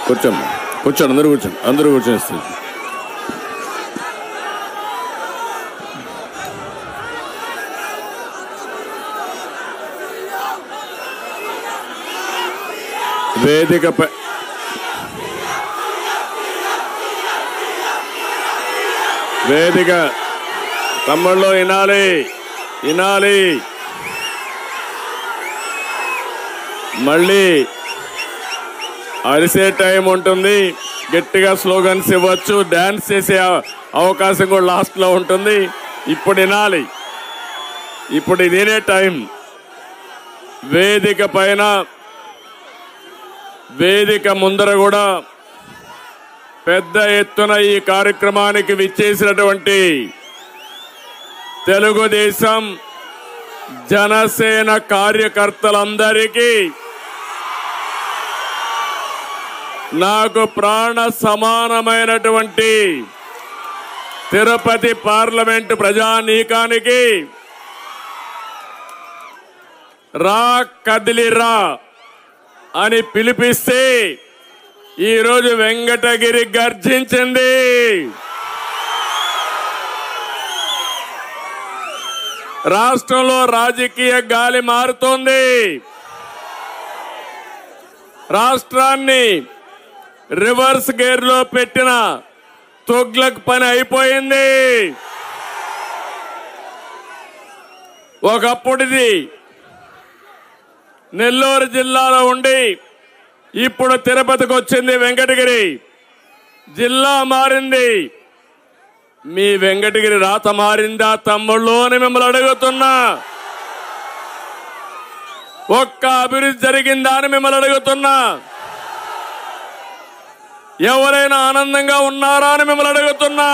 కూర్చోండి కూర్చోండి అందరూ కూర్చొని వేదిక తమ్ముళ్ళు వినాలి మళ్ళీ అరిసే టైం ఉంటుంది, గట్టిగా స్లోగన్స్ ఇవ్వచ్చు, డాన్స్ చేసే అవకాశం కూడా లాస్ట్ లో ఉంటుంది. ఇప్పుడు వినాలి, ఇప్పుడు ఇదే టైం. వేదిక పైన వేదిక ముందర కూడా పెద్ద ఎత్తున ఈ కార్యక్రమానికి విచ్చేసినటువంటి తెలుగుదేశం జనసేన కార్యకర్తలందరికీ నాకు ప్రాణ సమానమైనటువంటి తిరుపతి పార్లమెంటు ప్రజానీకానికి రా కదిలిరా అని పిలిపిస్తే ఈరోజు వెంకటగిరి గర్జించింది. రాష్ట్రంలో రాజకీయ గాలి మారుతోంది. రాష్ట్రాన్ని రివర్స్ గేర్ లో పెట్టిన తుగ్లక్ పని అయిపోయింది. ఒకప్పుడిది నెల్లూరు జిల్లాలో ఉండి ఇప్పుడు తిరుపతికి వచ్చింది. వెంకటగిరి జిల్లా మారింది. మీ వెంకటగిరి రాత మారిందా తమ్ముళ్ళు అని మిమ్మల్ని అడుగుతున్నా. ఒక్క అభివృద్ధి జరిగిందా అని మిమ్మల్ని అడుగుతున్నా. ఎవరైనా ఆనందంగా ఉన్నారా అని మిమ్మల్ని అడుగుతున్నా.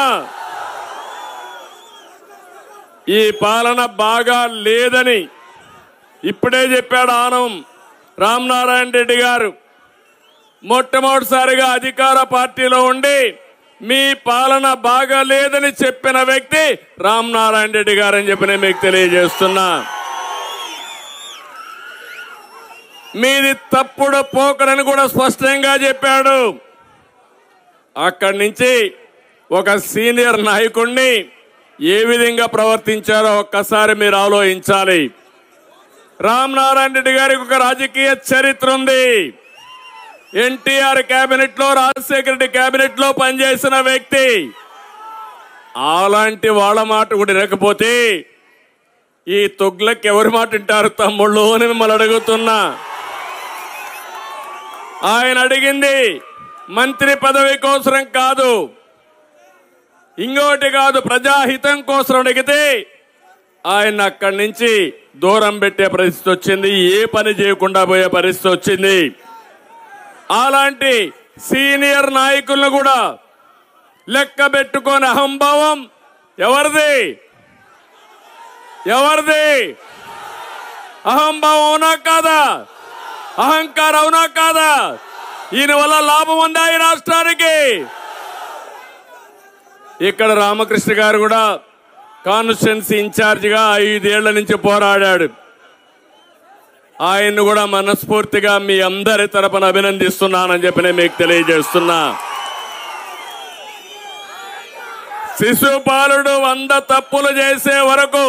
ఈ పాలన బాగా లేదని ఇప్పుడే చెప్పాడు ఆనం రామనారాయణ రెడ్డి గారు. మొట్టమొదటిసారిగా అధికార పార్టీలో ఉండి మీ పాలన బాగా లేదని చెప్పిన వ్యక్తి రామనారాయణ రెడ్డి గారు అని చెప్పి నేను మీకు తెలియజేస్తున్నా. మీది తప్పుడు పోకడని కూడా స్పష్టంగా చెప్పాడు. అక్కడి నుంచి ఒక సీనియర్ నాయకుడిని ఏ విధంగా ప్రవర్తించారో ఒక్కసారి మీరు ఆలోచించాలి. రామనారాయణ రెడ్డి గారికి ఒక రాజకీయ చరిత్ర ఉంది. ఎన్టీఆర్ కేబినెట్ లో, రాజశేఖర రెడ్డి కేబినెట్ లో పనిచేసిన వ్యక్తి. అలాంటి వాళ్ళ మాట కూడా వినకపోతే ఈ తుగ్లక్ ఎవరి మాట వింటారు తమ్ముళ్ళు అని మిమ్మల్ని అడుగుతున్నా. ఆయన అడిగింది మంత్రి పదవి కోసం కాదు, ఇంకోటి కాదు, ప్రజాహితం కోసం అడిగితే ఆయన అక్కడి నుంచి దూరం పెట్టే పరిస్థితి వచ్చింది. ఏ పని చేయకుండా పోయే పరిస్థితి వచ్చింది. అలాంటి సీనియర్ నాయకులను కూడా లెక్క పెట్టుకొని అహంభావం ఎవరిది? అహంభావం అవునా కాదా? అహంకారం అవునా కాదా? ఈయన వల్ల లాభం ఉందా ఈ రాష్ట్రానికి? ఇక్కడ రామకృష్ణ గారు కూడా కాన్స్టిట్యున్సీ ఇన్ఛార్జిగా 5 ఏళ్ల నుంచి పోరాడాడు. ఆయన్ను కూడా మనస్ఫూర్తిగా మీ అందరి తరపున అభినందిస్తున్నానని చెప్పి నేను మీకు తెలియజేస్తున్నా. శిశుపాలుడు 100 తప్పులు చేసే వరకు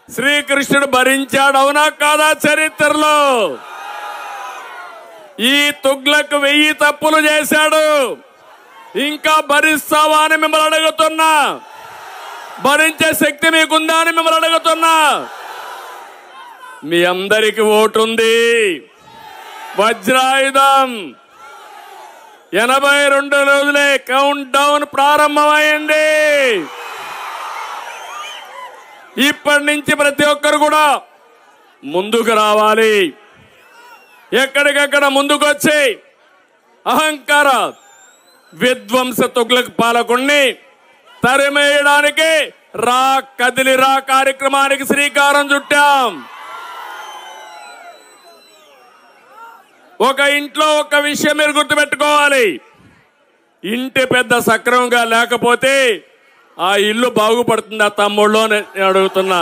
శ్రీకృష్ణుడు భరించాడు, అవునా కాదా? చరిత్రలో ఈ తుగ్లక్ 1000 తప్పులు చేశాడు. ఇంకా భరిస్తావా అని మిమ్మల్ని అడుగుతున్నా. భరించే శక్తి మీకుందా అని మిమ్మల్ని అడుగుతున్నా. మీ అందరికి ఓటుంది. వజ్రాయుధం 82 రోజులే కౌంట్ డౌన్ ప్రారంభమైంది. ఇప్పటి నుంచి ప్రతి ఒక్కరు కూడా ముందుకు రావాలి. ఎక్కడికక్కడ ముందుకొచ్చి అహంకార విధ్వంస తుగ్లక్ పాలకుణ్ణి తరిమేయడానికి రా కదిలిరా కార్యక్రమానికి శ్రీకారం చుట్టాం. ఒక ఇంట్లో ఒక విషయం మీరు గుర్తుపెట్టుకోవాలి. ఇంటి పెద్ద సక్రమంగా లేకపోతే ఆ ఇల్లు బాగుపడుతుందా తమ్ముళ్ళు నేను అడుగుతున్నా.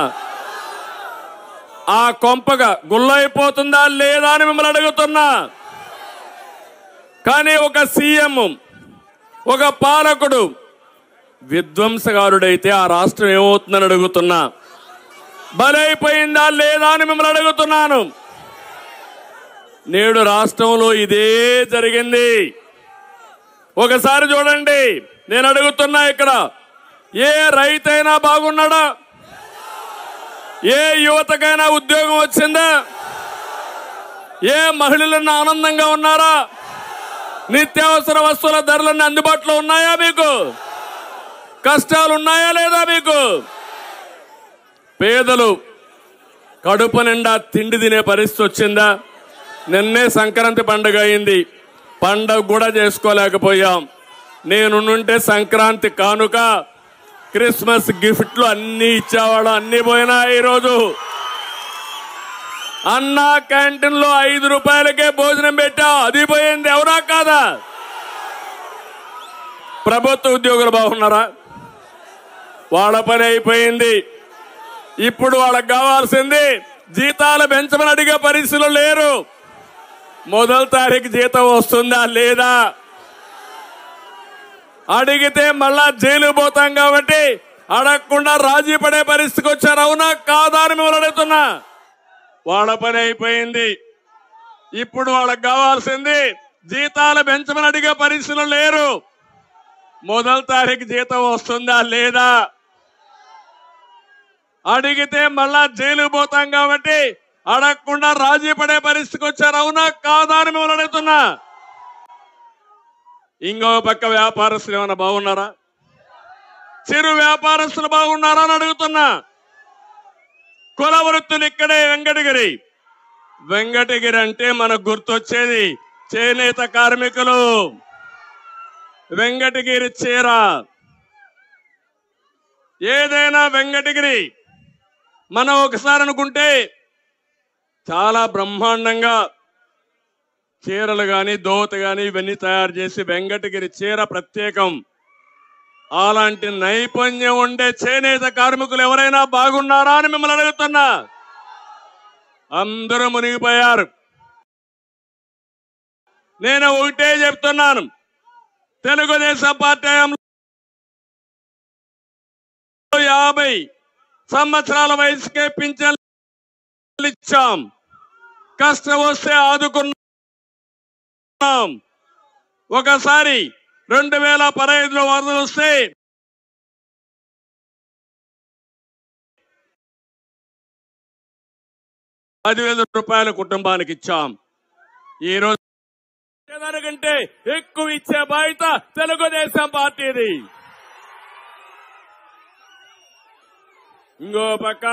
ఆ కొంపగా గుల్లైపోతుందా లేదా అని మిమ్మల్ని అడుగుతున్నా. కానీ ఒక సీఎం, ఒక పాలకుడు విధ్వంసకారుడైతే ఆ రాష్ట్రం ఏమవుతుందని అడుగుతున్నా. బలైపోయిందా లేదా అని మిమ్మల్ని అడుగుతున్నాను. నేడు రాష్ట్రంలో ఇదే జరిగింది. ఒకసారి చూడండి, నేను అడుగుతున్నా, ఇక్కడ ఏ రైతైనా బాగున్నాడా? ఏ యువతకైనా ఉద్యోగం వచ్చిందా? ఏ మహిళలన్నా ఆనందంగా ఉన్నారా? నిత్యావసర వస్తువుల ధరలన్నీ అందుబాటులో ఉన్నాయా? మీకు కష్టాలు ఉన్నాయా లేదా? మీకు పేదలు కడుపు నిండా తిండి తినే పరిస్థితి వచ్చిందా? నిన్నే సంక్రాంతి పండుగ అయింది, పండుగ కూడా చేసుకోలేకపోయాం. నేనుంటే సంక్రాంతి కానుక, క్రిస్మస్ గిఫ్ట్లు అన్ని ఇచ్చేవాడు, అన్ని పోయినా. ఈరోజు అన్నా క్యాంటీన్ లో 5 రూపాయలకే భోజనం పెట్టా, అది పోయింది. ఎవరా కాదా? ప్రభుత్వ ఉద్యోగులు బాగున్నారా? వాళ్ళ పని అయిపోయింది. ఇప్పుడు వాళ్ళకి కావాల్సింది జీతాలు పెంచమని అడిగే పరిస్థితులు లేరు. మొదటి తారీఖు జీతం వస్తుందా లేదా? అడిగితే మళ్ళా జైలు పోతాం కాబట్టి అడగకుండా రాజీ పడే పరిస్థితికి వచ్చారు. అవునా కాదా అని మిమ్మల్ని అడుగుతున్నా. వాళ్ళ పని అయిపోయింది. ఇప్పుడు వాళ్ళకి కావాల్సింది జీతాలు పెంచమని అడిగే పరిస్థితులు లేరు. మొదటి తారీఖు జీతం వస్తుందా లేదా? అడిగితే మళ్ళా జైలు పోతాం కాబట్టి అడగకుండా రాజీ పడే పరిస్థితికి వచ్చారు. అవునా కాదా అని మిమ్మల్ని అడుగుతున్నా. ఇంకో పక్క వ్యాపారస్తులు ఏమైనా బాగున్నారా? చిరు వ్యాపారస్తులు బాగున్నారా అని అడుగుతున్నా. కుల వృత్తులు ఇక్కడే వెంకటగిరి. వెంకటగిరి అంటే మనకు గుర్తొచ్చేది చేనేత కార్మికులు, వెంకటగిరి చీర. ఏదైనా వెంకటగిరి మనం ఒకసారి అనుకుంటే చాలా బ్రహ్మాండంగా చీరలు గాని, దోత గాని ఇవన్నీ తయారు చేసి వెంకటగిరి చీర ప్రత్యేకం. అలాంటి నైపుణ్యం ఉండే చేనేత కార్మికులు ఎవరైనా బాగున్నారా అని మిమ్మల్ని అడుగుతున్నా. అందరూ మునిగిపోయారు. నేను ఒకటే చెప్తున్నాను, తెలుగుదేశం పార్టీ 50 సంవత్సరాల వయసుకే పింఛన్లు ఇచ్చాం. కష్టం వస్తే ఆదుకున్నాం. ఒకసారి 2015లో వరదలు వస్తే ₹10,000 కుటుంబానికి ఇచ్చాం. ఈ రోజు దానికంటే ఎక్కువ ఇచ్చే బాధ్యత తెలుగుదేశం పార్టీది. ఇంకో పక్క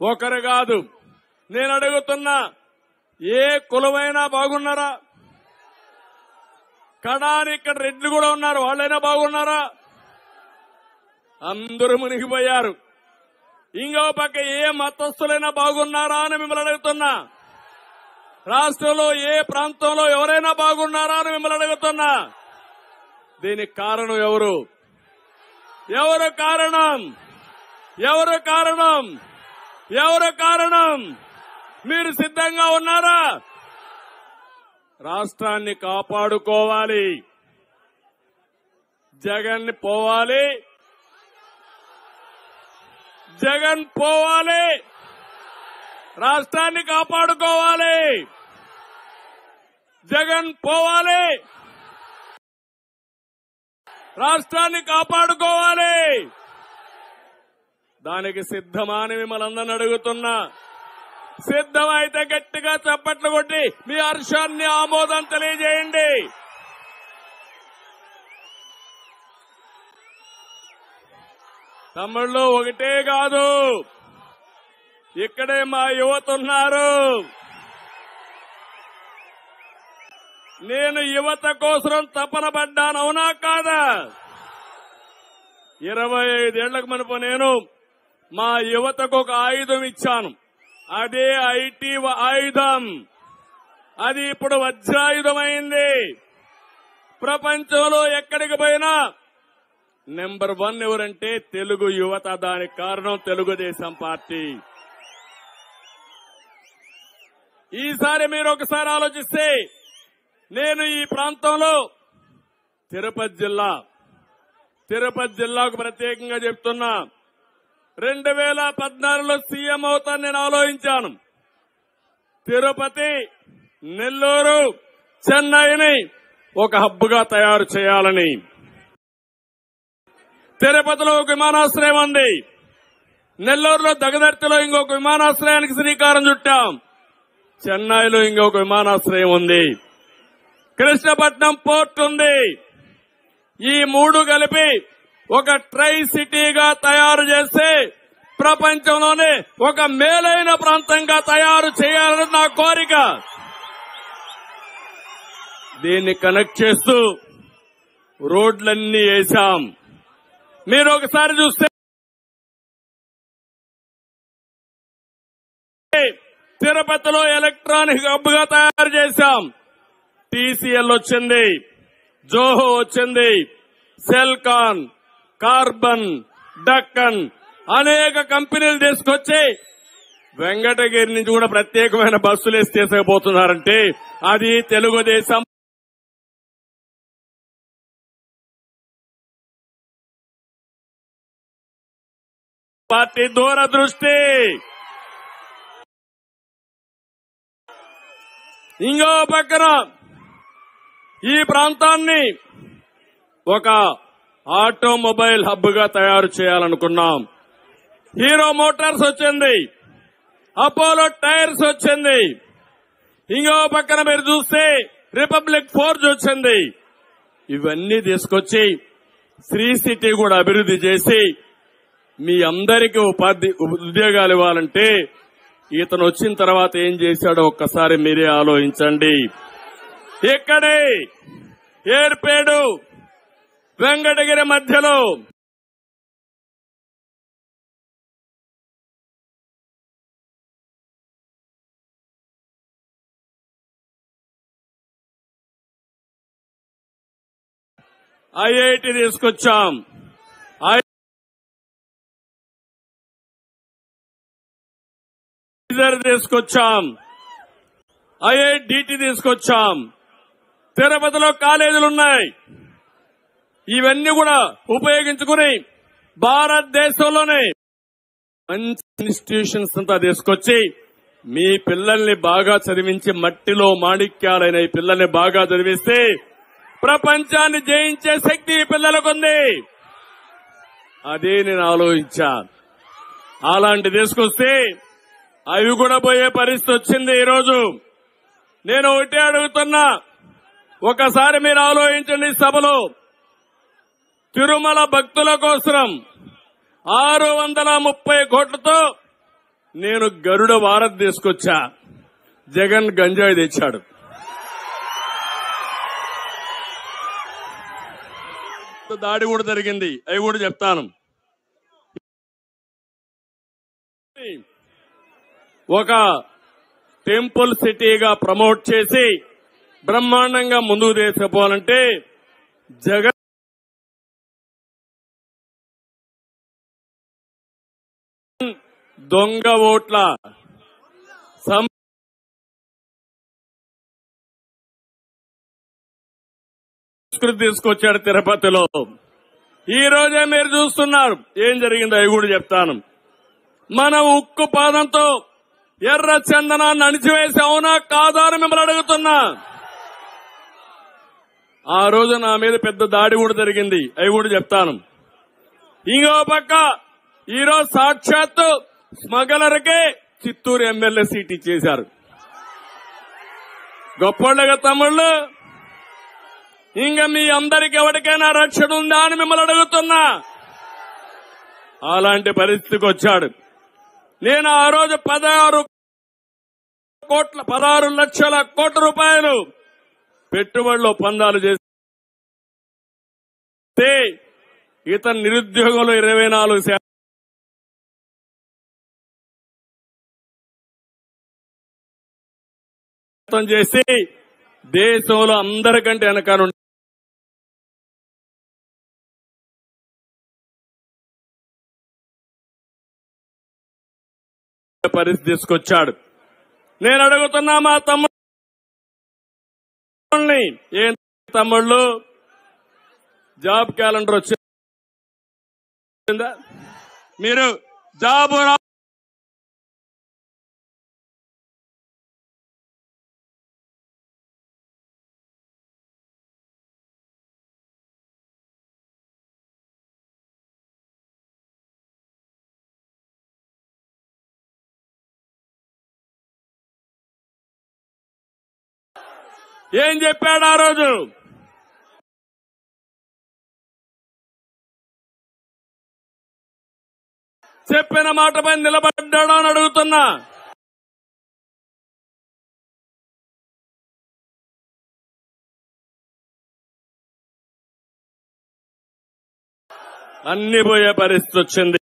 ఒకరు కాదు, నేను అడుగుతున్నా, ఏ కులమైనా బాగున్నారా? కడాని ఇక్కడ రెడ్లు కూడా ఉన్నారు, వాళ్ళైనా బాగున్నారా? అందరూ మునిగిపోయారు. ఇంకో పక్క ఏ మతస్థులైనా బాగున్నారా అని మిమ్మల్ని అడుగుతున్నా. రాష్ట్రంలో ఏ ప్రాంతంలో ఎవరైనా బాగున్నారా అని మిమ్మల్ని అడుగుతున్నా. దీనికి కారణం ఎవరు? ఎవరు కారణం? ఎవరు కారణం? ఎవరు కారణం? మీరు సిద్ధంగా ఉన్నారా? రాష్ట్రాన్ని కాపాడుకోవాలి. జగన్ పోవాలి, జగన్ పోవాలి. రాష్ట్రాన్ని కాపాడుకోవాలి. జగన్ పోవాలి, రాష్ట్రాన్ని కాపాడుకోవాలి. దానికి సిద్ధమా అని మిమ్మల్ని అందరిని అడుగుతున్నా. సిద్ధమైతే గట్టిగా చప్పట్లు కొట్టి మీ హర్షాన్ని, ఆమోదం తెలియజేయండి. తమ్ముళ్ళు ఒకటే కాదు, ఇక్కడే మా యువత ఉన్నారు. నేను యువత కోసం తపన పడ్డాను, అవునా కాదా? 25 ఏళ్లకు మునుపు నేను మా యువతకు ఒక ఆయుధం ఇచ్చాను. అదే ఐటీ ఆయుధం. అది ఇప్పుడు వజ్రాయుధమైంది. ప్రపంచంలో ఎక్కడికి పోయినా నెంబర్ 1 ఎవరంటే తెలుగు యువత. దానికి కారణం తెలుగుదేశం పార్టీ. ఈసారి మీరు ఒకసారి ఆలోచిస్తే నేను ఈ ప్రాంతంలో తిరుపతి జిల్లాకు ప్రత్యేకంగా చెప్తున్నా. 2014లో సీఎం అవుతాను నేను ఆలోచించాను. తిరుపతి, నెల్లూరు, చెన్నైని ఒక హబ్గా తయారు చేయాలని. తిరుపతిలో ఒక విమానాశ్రయం ఉంది. నెల్లూరులో దగదర్తిలో ఇంకొక విమానాశ్రయానికి శ్రీకారం చుట్టాం. చెన్నైలో ఇంకొక విమానాశ్రయం ఉంది. కృష్ణపట్నం పోర్ట్ ఉంది. ఈ మూడు కలిపి ఒక ట్రై సిటీగా తయారు చేస్తే ప్రపంచంలోనే ఒక మేలైన ప్రాంతంగా తయారు చేయాలని నా కోరిక. దీన్ని కనెక్ట్ చేస్తూ రోడ్లన్నీ వేశాం. మీరు ఒకసారి చూస్తే తిరుపతిలో ఎలక్ట్రానిక్ హబ్ గా తయారు చేశాం. టీసీఎల్ వచ్చింది, జోహో వచ్చింది, సెల్కాన్, కార్బన్, డక్కన్ అనేక కంపెనీలు తీసుకొచ్చి వెంకటగిరి నుంచి కూడా ప్రత్యేకమైన బస్సులు వేసి తీసుకుపోతున్నారంటే అది తెలుగుదేశం పార్టీ దూరదృష్టి. ఇంకో పక్కన ఈ ప్రాంతాన్ని ఒక ఆటోమొబైల్ హబ్ గా తయారు చేయాలనుకున్నాం. హీరో మోటార్స్ వచ్చింది, అపోలో టైర్స్ వచ్చింది. ఇంకో పక్కన మీరు చూస్తే రిపబ్లిక్ ఫోర్జ్ వచ్చింది. ఇవన్నీ తీసుకొచ్చి శ్రీ సిటీ కూడా అభివృద్ధి చేసి మీ అందరికీ ఉద్యోగాలు ఇవ్వాలంటే ఇతను వచ్చిన తర్వాత ఏం చేశాడో ఒక్కసారి మీరే ఆలోచించండి. ఇక్కడే ఏర్పేడు వెంకటగిరి మధ్యలో ఐఐటి తీసుకొచ్చాం, తీసుకొచ్చాం, ఐఐడిటి తీసుకొచ్చాం. తిరుపతిలో కాలేజీలున్నాయి. ఇవన్నీ కూడా ఉపయోగించుకుని భారతదేశంలోనే మంచి ఇన్స్టిట్యూషన్స్ అంతా తీసుకొచ్చి మీ పిల్లల్ని బాగా చదివించి మట్టిలో మాణిక్యాలైన ఈ పిల్లల్ని బాగా చదివిస్తే ప్రపంచాన్ని జయించే శక్తి ఈ పిల్లలకుంది. అదే నేను ఆలోచించాను. అలాంటి తీసుకొస్తే అవి కూడా పోయే పరిస్థితి వచ్చింది. ఈరోజు నేను ఒకటే అడుగుతున్నా, ఒకసారి మీరు ఆలోచించండి. సభలో తిరుమల భక్తుల కోసం 630 కోట్లతో నేను గరుడ వారధి తీసుకొచ్చా. జగన్ గంజాయి తెచ్చాడు. దాడి కూడా జరిగింది, అవి కూడా చెప్తాను. ఒక టెంపుల్ సిటీగా ప్రమోట్ చేసి బ్రహ్మాండంగా ముందుకు తీసుకుపోవాలంటే జగన్ దొంగ ఓట్ల సంస్కృతి తీసుకొచ్చాడు తిరుపతిలో. ఈ రోజే మీరు చూస్తున్నారు ఏం జరిగిందో అవి కూడా చెప్తాను. మన ఉక్కు పాదంతో ఎర్ర చందనాన్ని అణిచివేసి అవునా కాదా అని మిమ్మల్ని అడుగుతున్నా. ఆ రోజు నా మీద పెద్ద దాడి కూడా జరిగింది, అవి కూడా చెప్తాను. ఇంకో పక్క ఈరోజు సాక్షాత్తు స్మగ్లర్కే చిత్తూరు ఎమ్మెల్యే సీట్ ఇచ్చేశారు. గొప్పోళ్ళగా తమ్ముళ్ళు, ఇంకా మీ అందరికి ఎవరికైనా రక్షణ ఉందా అని మిమ్మల్ని అడుగుతున్నా. అలాంటి పరిస్థితికి వచ్చాడు. నేను ఆ రోజు 16 లక్షల కోట్ల రూపాయలు పెట్టుబడులు ఒప్పందాలు చేస్తే ఇతను నిరుద్యోగంలో 24% చేసి దేశంలో అందరికంటే వెనకాల పరిస్థితి తీసుకొచ్చాడు. నేను అడుగుతున్నా మా తమ్ముడు ఏం తమ్ముళ్ళు జాబ్ క్యాలెండర్ వచ్చిందా? మీరు జాబ్ ఏం చెప్పాడు ఆ రోజు? చెప్పిన మాటపై నిలబడ్డాడో అని అడుగుతున్నా. అన్ని పోయే పరిస్థితి వచ్చింది.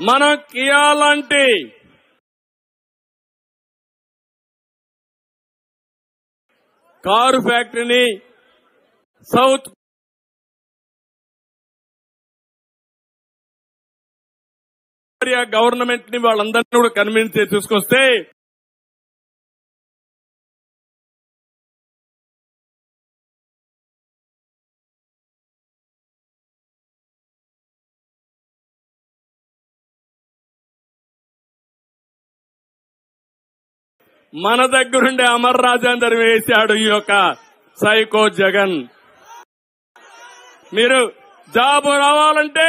మనం కియా లాంటి కారు ఫ్యాక్టరీని సౌత్ కొరియా గవర్నమెంట్ ని వాళ్ళందరినీ కూడా కన్విన్స్ చేసి తీసుకొస్తే మన దగ్గరుండే అమర్ రాజేందర్ వేశాడు ఈ యొక్క సైకో జగన్. మీరు జాబ్ రావాలంటే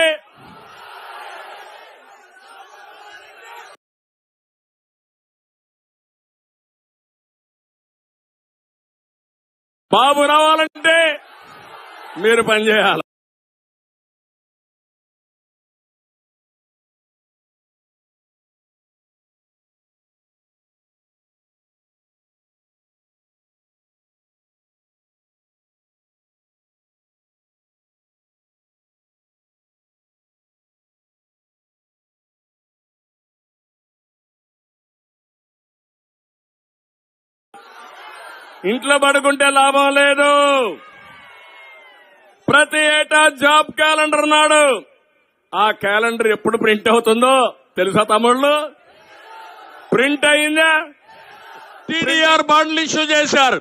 బాబు రావాలంటే మీరు పనిచేయాలి. ఇంట్లో పడుకుంటే లాభం లేదు. ప్రతి ఏటా జాబ్ క్యాలెండర్ నాడు ఆ క్యాలెండర్ ఎప్పుడు ప్రింట్ అవుతుందో తెలుసా తమ్ముళ్ళు? ప్రింట్ అయిందా? టీడీఆర్ బాండ్లు ఇష్యూ చేశారు.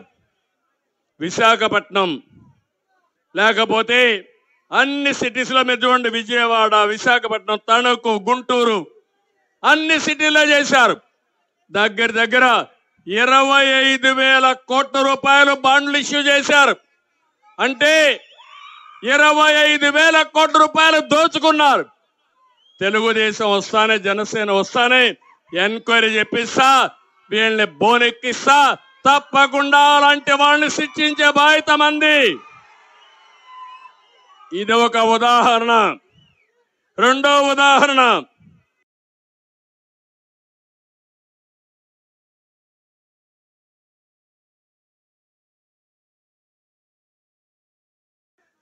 విశాఖపట్నం లేకపోతే అన్ని సిటీస్ లో మీరు చూడండి, విజయవాడ, విశాఖపట్నం, తణుకు, గుంటూరు అన్ని సిటీల్లో చేశారు. దగ్గర 25,000 కోట్ల రూపాయలు బాండ్లు ఇష్యూ చేశారు. అంటే 25,000 కోట్ల రూపాయలు దోచుకున్నారు. తెలుగుదేశం వస్తానే, జనసేన వస్తానే ఎంక్వైరీ చెప్పిస్తా, వీళ్ళని బోనెక్కిస్తా, తప్పకుండా అలాంటి వాళ్ళని శిక్షించే బాధ్యత మంది. ఇది ఒక ఉదాహరణ. రెండో ఉదాహరణ,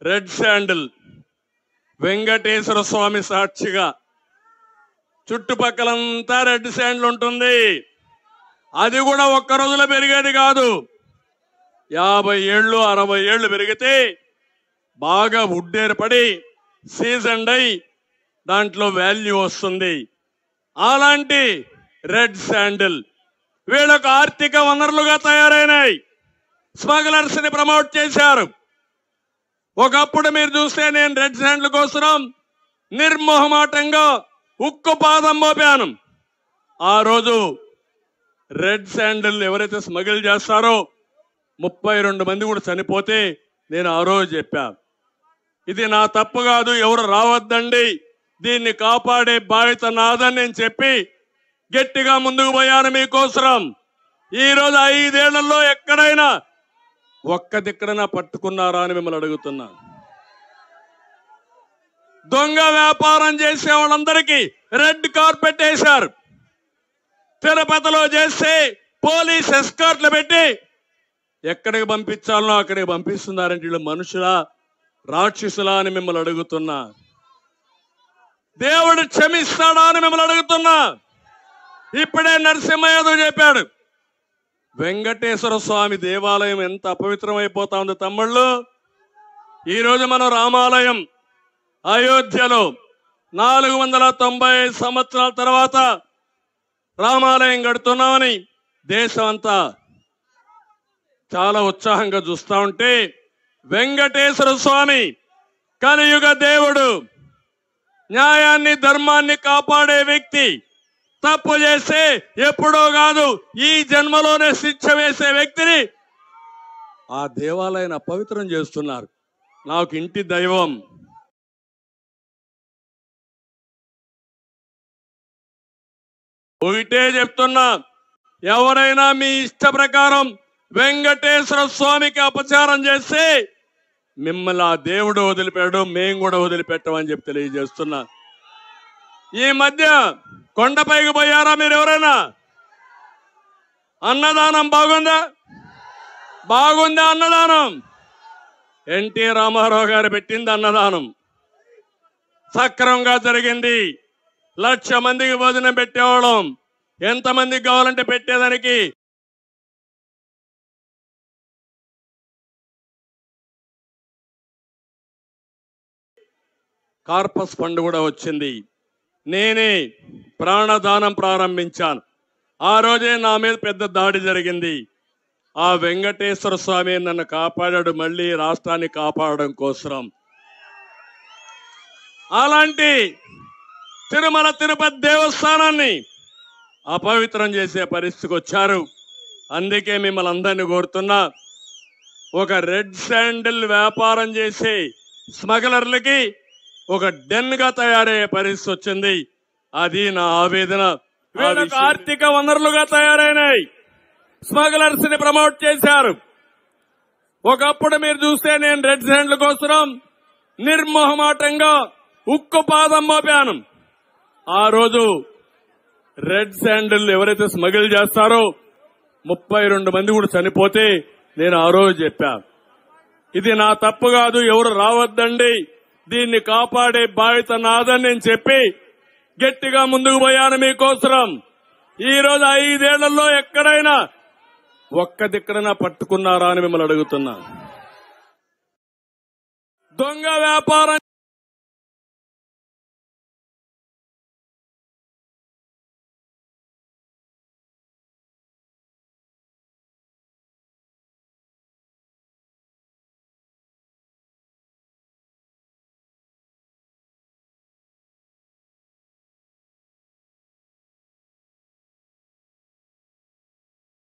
రెడ్ శాండిల్ వెంకటేశ్వర స్వామి సాక్షిగా చుట్టుపక్కలంతా రెడ్ శాండిల్ ఉంటుంది. అది కూడా ఒక్క రోజులో పెరిగేది కాదు. 50 ఏళ్ళు 60 ఏళ్ళు పెరిగితే బాగా ఉడ్డేర్పడి సీజన్డ్ అయి దాంట్లో వాల్యూ వస్తుంది. అలాంటి రెడ్ శాండిల్ వీళ్ళకు ఆర్థిక వనరులుగా తయారైనాయి. స్మగ్లర్స్ ని ప్రమోట్ చేశారు. ఒకప్పుడు మీరు చూస్తే నేను రెడ్ శాండిల్ కోసం నిర్మోహమాటంగా ఉక్కు పాదం మోపాను. ఆ రోజు రెడ్ శాండిల్ ఎవరైతే స్మగిల్ చేస్తారో 32 మంది కూడా చనిపోతే నేను ఆ రోజు చెప్పాను, ఇది నా తప్పు కాదు, ఎవరు రావద్దండి, దీన్ని కాపాడే బాధ్యత నాదని నేను చెప్పి గట్టిగా ముందుకు పోయాను మీకోసం. ఈ రోజు 5 ఏళ్లలో ఎక్కడైనా ఒక్క దిక్కడైనా పట్టుకున్నారా అని మిమ్మల్ని అడుగుతున్నా. దొంగ వ్యాపారం చేసే వాళ్ళందరికీ రెడ్ కార్పెట్ వేశారు. తిరుపతిలో చేస్తే పోలీస్ ఎస్కార్ట్లు పెట్టి ఎక్కడికి పంపించాలనో అక్కడికి పంపిస్తున్నారంటే వీళ్ళు మనుషులా రాక్షసులా అని మిమ్మల్ని అడుగుతున్నా. దేవుడు క్షమిస్తాడా అని మిమ్మల్ని అడుగుతున్నా. ఇప్పుడే నరసింహ యాదవ్ చెప్పాడు, వెంకటేశ్వర స్వామి దేవాలయం ఎంత అపవిత్రమైపోతా ఉంది తమ్ముళ్ళు. ఈరోజు మనం రామాలయం అయోధ్యలో 490 సంవత్సరాల తర్వాత రామాలయం కడుతున్నామని దేశం అంతా చాలా ఉత్సాహంగా చూస్తా ఉంటే వెంకటేశ్వర స్వామి కలియుగ దేవుడు, న్యాయాన్ని ధర్మాన్ని కాపాడే వ్యక్తి, తప్పు చేస్తే ఎప్పుడో కాదు ఈ జన్మలోనే శిక్ష వేసే వ్యక్తిని ఆ దేవాలయాన్ని అపవిత్రం చేస్తున్నారు. నాకు ఇంటి దైవం. ఒకటే చెప్తున్నా, ఎవరైనా మీ ఇష్ట ప్రకారం వెంకటేశ్వర స్వామికి అపచారం చేస్తే మిమ్మల్ని ఆ దేవుడు వదిలిపెట్టడు, మేము కూడా వదిలిపెట్టమని చెప్పి తెలియజేస్తున్నా. ఈ మధ్య కొండపైకి పోయారా మీరు ఎవరైనా? అన్నదానం బాగుందా? బాగుందా అన్నదానం? ఎన్టీ రామారావు గారు పెట్టింది అన్నదానం, సక్రమంగా జరిగింది. 1,00,000 మందికి భోజనం పెట్టేవాళ్ళం. ఎంతమందికి కావాలంటే పెట్టేదానికి కార్పస్ ఫండ్ కూడా వచ్చింది. నేనే ప్రాణదానం ప్రారంభించాను. ఆ రోజే నా మీద పెద్ద దాడి జరిగింది. ఆ వెంకటేశ్వర స్వామి నన్ను కాపాడాడు, మళ్ళీ రాష్ట్రాన్ని కాపాడడం కోసం. అలాంటి తిరుమల తిరుపతి దేవస్థానాన్ని అపవిత్రం చేసే పరిస్థితికి వచ్చారు. అందుకే మిమ్మల్ని అందరినీ కోరుతున్నా, ఒక రెడ్ శాండిల్ వ్యాపారం చేసే స్మగ్లర్లకి ఒక డెన్ గా తయారయ్యే పరిస్థితి వచ్చింది. అది నా ఆవేదన. వీళ్ళకు ఆర్థిక వనరులుగా తయారైనాయి. స్మగ్లర్స్ ని ప్రమోట్ చేశారు. ఒకప్పుడు మీరు చూస్తే నేను రెడ్ శాండిల్ కోసం నిర్మోహమాటంగా ఉక్కు పాదం మోపాను. ఆ రోజు రెడ్ శాండిల్ ఎవరైతే స్మగిల్ చేస్తారో 32 మంది కూడా చనిపోతే నేను ఆ రోజు చెప్పాను, ఇది నా తప్పు కాదు, ఎవరు రావద్దండి, దీన్ని కాపాడే బాధ్యత నాదని నేను చెప్పి గట్టిగా ముందుకు పోయాను మీకోసం. ఈ రోజు 5 ఏళ్లలో ఎక్కడైనా ఒక్క దిక్కడైనా పట్టుకున్నారా అని మిమ్మల్ని అడుగుతున్నా. దొంగ వ్యాపారం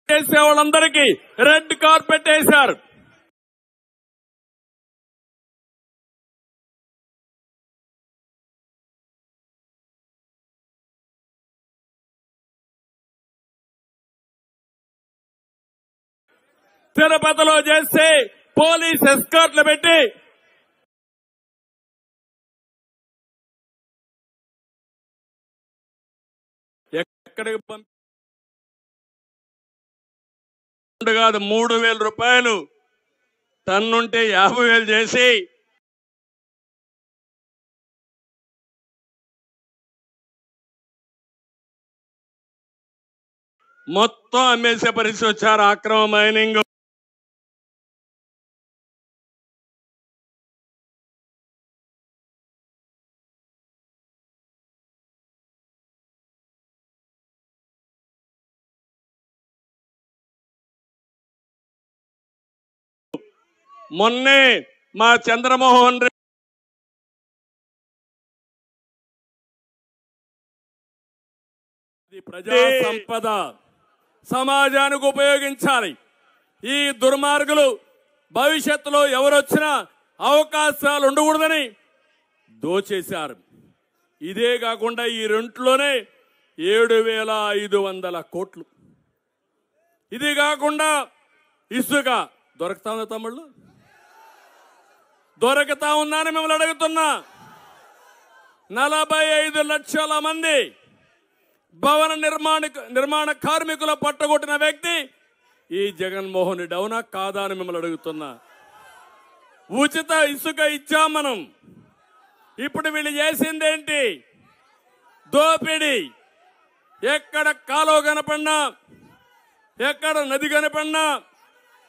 చేసే వాళ్ళందరికీ రెడ్ కార్పెట్ వేశారు. తిరుపతిలో చేస్తే పోలీస్ ఎస్కార్ట్లు పెట్టి ఎక్కడికి కాదు 3,000 రూపాయలు టన్నుంటే 50,000 చేసి మొత్తం అమ్మేసే పరిస్థితి వచ్చారు. అక్రమ మైనింగ్ మొన్నే మా చంద్రమోహన్ రెడ్డి ప్రజా సంపద సమాజానికి ఉపయోగించాలి. ఈ దుర్మార్గులు భవిష్యత్తులో ఎవరొచ్చినా అవకాశాలు ఉండకూడదని దోచేశారు. ఇదే కాకుండా ఈ రెంట్లోనే 7,500 కోట్లు. ఇది కాకుండా ఇసుక దొరుకుతా ఉందా తమ్ముళ్ళు? దొరకతా ఉందని మిమ్మల్ని అడుగుతున్నా. 45 లక్షల మంది భవన నిర్మాణ కార్మికుల పట్టగొట్టిన వ్యక్తి ఈ జగన్మోహన్ రెడ్డి, అవునా కాదా అని మిమ్మల్ని అడుగుతున్నా. ఉచిత ఇసుక ఇచ్చాం మనం. ఇప్పుడు వీళ్ళు చేసిందేంటి? దోపిడీ. ఎక్కడ కాలువ కనపడినా, ఎక్కడ నది కనపడినా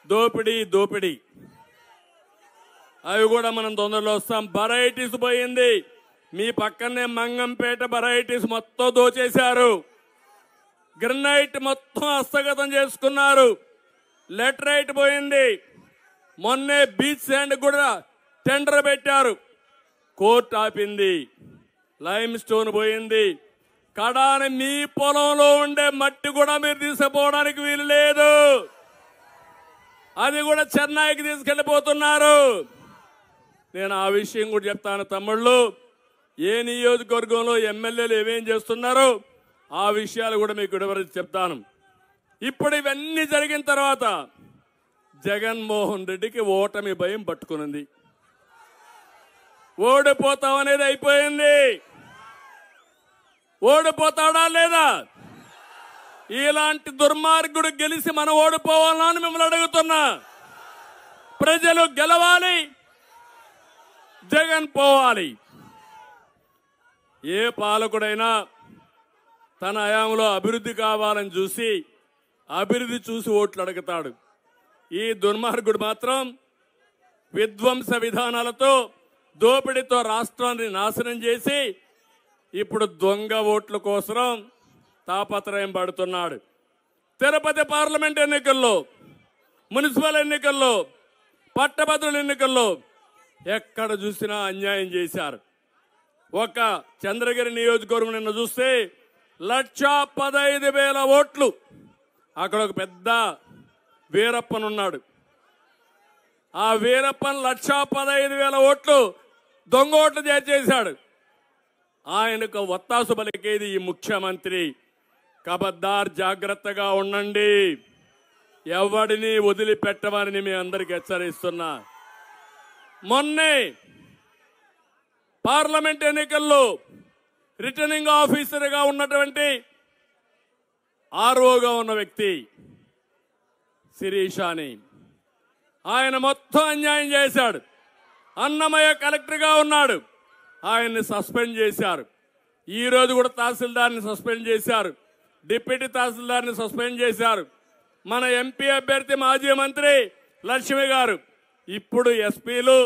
దోపిడీ దోపిడీ. అవి కూడా మనం తొందరలో వస్తాం. వెరైటీస్ పోయింది, మీ పక్కనే మంగంపేట వెరైటీస్ మొత్తం దోచేశారు. గ్రనైట్ మొత్తం హస్తగతం చేసుకున్నారు. లెటరైట్ పోయింది. మొన్నే బీచ్ శాండ్ కూడా టెండర్ పెట్టారు, కోర్టు ఆపింది. లైమ్ స్టోన్ పోయింది. కడాని మీ పొలంలో ఉండే మట్టి కూడా మీరు తీసుకుపోవడానికి వీలు లేదు. అది కూడా చెన్నైకి తీసుకెళ్లిపోతున్నారు. నేను ఆ విషయం కూడా చెప్తాను తమ్ముళ్ళు. ఏ నియోజకవర్గంలో ఎమ్మెల్యేలు ఏమేం చేస్తున్నారో ఆ విషయాలు కూడా మీకు వివరించి చెప్తాను. ఇప్పుడు ఇవన్నీ జరిగిన తర్వాత జగన్మోహన్ రెడ్డికి ఓటమి భయం పట్టుకునింది. ఓడిపోతామనేది అయిపోయింది. ఓడిపోతాడా లేదా? ఇలాంటి దుర్మార్గుడు గెలిచి మనం ఓడిపోవాలని మిమ్మల్ని అడుగుతున్నా. ప్రజలు గెలవాలి, జగన్ పోవాలి. ఏ పాలకుడైనా తన హయాంలో అభివృద్ధి కావాలని చూసి అభివృద్ధి చూసి ఓట్లు అడుగుతాడు. ఈ దుర్మార్గుడు మాత్రం విధ్వంస విధానాలతో దోపిడీతో రాష్ట్రాన్ని నాశనం చేసి ఇప్పుడు దొంగ ఓట్ల కోసం తాపత్రయం పడుతున్నాడు. తిరుపతి పార్లమెంట్ ఎన్నికల్లో, మున్సిపల్ ఎన్నికల్లో, పట్టభద్రుల ఎన్నికల్లో ఎక్కడ చూసినా అన్యాయం చేశారు. ఒక చంద్రగిరి నియోజకవర్గం నిన్న చూస్తే 1,15,000 ఓట్లు. అక్కడ ఒక పెద్ద వీరప్పన్ ఉన్నాడు. ఆ వీరప్పన్ 1,15,000 ఓట్లు దొంగ ఓట్లు చేశాడు. ఆయనకు ఒత్తాసు పలికేది ఈ ముఖ్యమంత్రి. కబద్దార్, జాగ్రత్తగా ఉండండి. ఎవడిని వదిలిపెట్టమని మీ అందరికి హెచ్చరిస్తున్నా. మొన్నే పార్లమెంట్ ఎన్నికల్లో రిటర్నింగ్ ఆఫీసర్గా ఉన్నటువంటి ఆర్ఓగా ఉన్న వ్యక్తి శిరీషాని ఆయన మొత్తం అన్యాయం చేశాడు. అన్నమయ్య కలెక్టర్గా ఉన్నాడు, ఆయన్ని సస్పెండ్ చేశారు. ఈ రోజు కూడా తహసీల్దార్ని సస్పెండ్ చేశారు, డిప్యూటీ తహసీల్దార్ని సస్పెండ్ చేశారు. మన ఎంపీ అభ్యర్థి మాజీ మంత్రి లక్ష్మి గారు ఇప్పుడు ఎస్పీలు,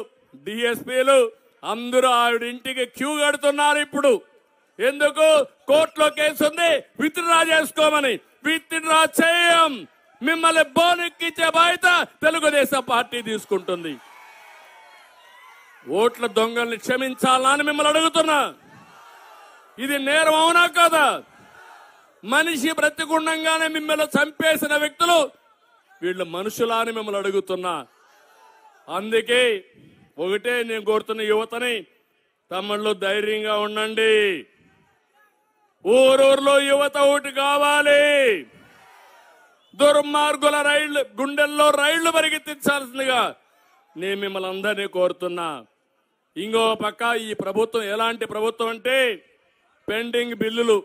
డిఎస్పీలు అందరూ ఆవిడ ఇంటికి క్యూ కడుతున్నారు. ఇప్పుడు ఎందుకు? కోర్టులో కేసు ఉంది, విత్డ్రా చేసుకోమని. విత్డ్రా చేయం. మిమ్మల్ని బోనెక్కించే బాధ్యత తెలుగుదేశం పార్టీ తీసుకుంటుంది. ఓట్ల దొంగల్ని క్షమించాలని మిమ్మల్ని అడుగుతున్నా. ఇది నేరం అవునా కాదా? మనిషి బ్రతికుండంగానే మిమ్మల్ని చంపేసిన వ్యక్తులు వీళ్ళు మనుషులా అని మిమ్మల్ని అడుగుతున్నా. అందుకే ఒకటే నేను కోరుతున్న యువతని, తమ్ముళ్ళు ధైర్యంగా ఉండండి. ఊరూరులో యువత ఒకటి కావాలి. దుర్మార్గుల రైళ్లు గుండెల్లో రైళ్లు పరిగెత్తించాల్సిందిగా నేను మిమ్మల్ని అందరినీ కోరుతున్నా. ఇంకో పక్క ఈ ప్రభుత్వం ఎలాంటి ప్రభుత్వం అంటే పెండింగ్ బిల్లులు,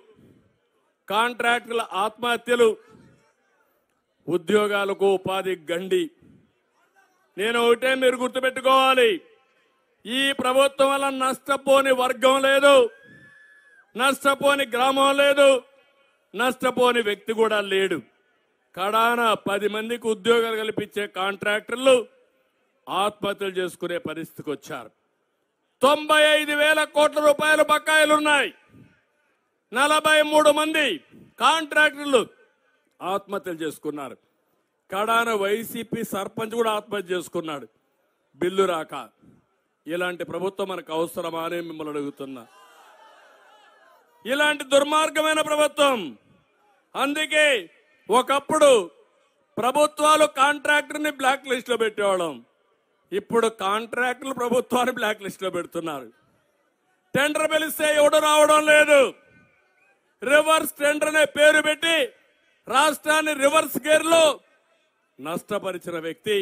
కాంట్రాక్టుల ఆత్మహత్యలు, ఉద్యోగాలకు ఉపాధి గండి. నేను ఒకటే మీరు గుర్తుపెట్టుకోవాలి, ఈ ప్రభుత్వం వల్ల నష్టపోని వర్గం లేదు, నష్టపోని గ్రామం లేదు, నష్టపోని వ్యక్తి కూడా లేడు. కడాన 10 మందికి ఉద్యోగాలు కల్పించే కాంట్రాక్టర్లు ఆత్మహత్యలు చేసుకునే పరిస్థితికి వచ్చారు. 95,000 కోట్ల రూపాయలు బకాయిలున్నాయి. 43 మంది కాంట్రాక్టర్లు ఆత్మహత్యలు చేసుకున్నారు. కడాన వైసీపీ సర్పంచ్ కూడా ఆత్మహత్య చేసుకున్నాడు బిల్లు రాక. ఇలాంటి ప్రభుత్వం మనకు అవసరమా అని మిమ్మల్ని అడుగుతున్నా. ఇలాంటి దుర్మార్గమైన ప్రభుత్వం. అందుకే ఒకప్పుడు ప్రభుత్వాలు కాంట్రాక్టర్ని బ్లాక్ లిస్ట్ లో పెట్టేవాళ్ళం. ఇప్పుడు కాంట్రాక్టర్లు ప్రభుత్వాన్ని బ్లాక్ లిస్ట్ లో పెడుతున్నారు. టెండర్ పిలిస్తే ఎవడు రావడం లేదు. రివర్స్ టెండర్ అనే పేరు పెట్టి రాష్ట్రాన్ని రివర్స్ గేర్ లో నష్టపరిచిన వ్యక్తి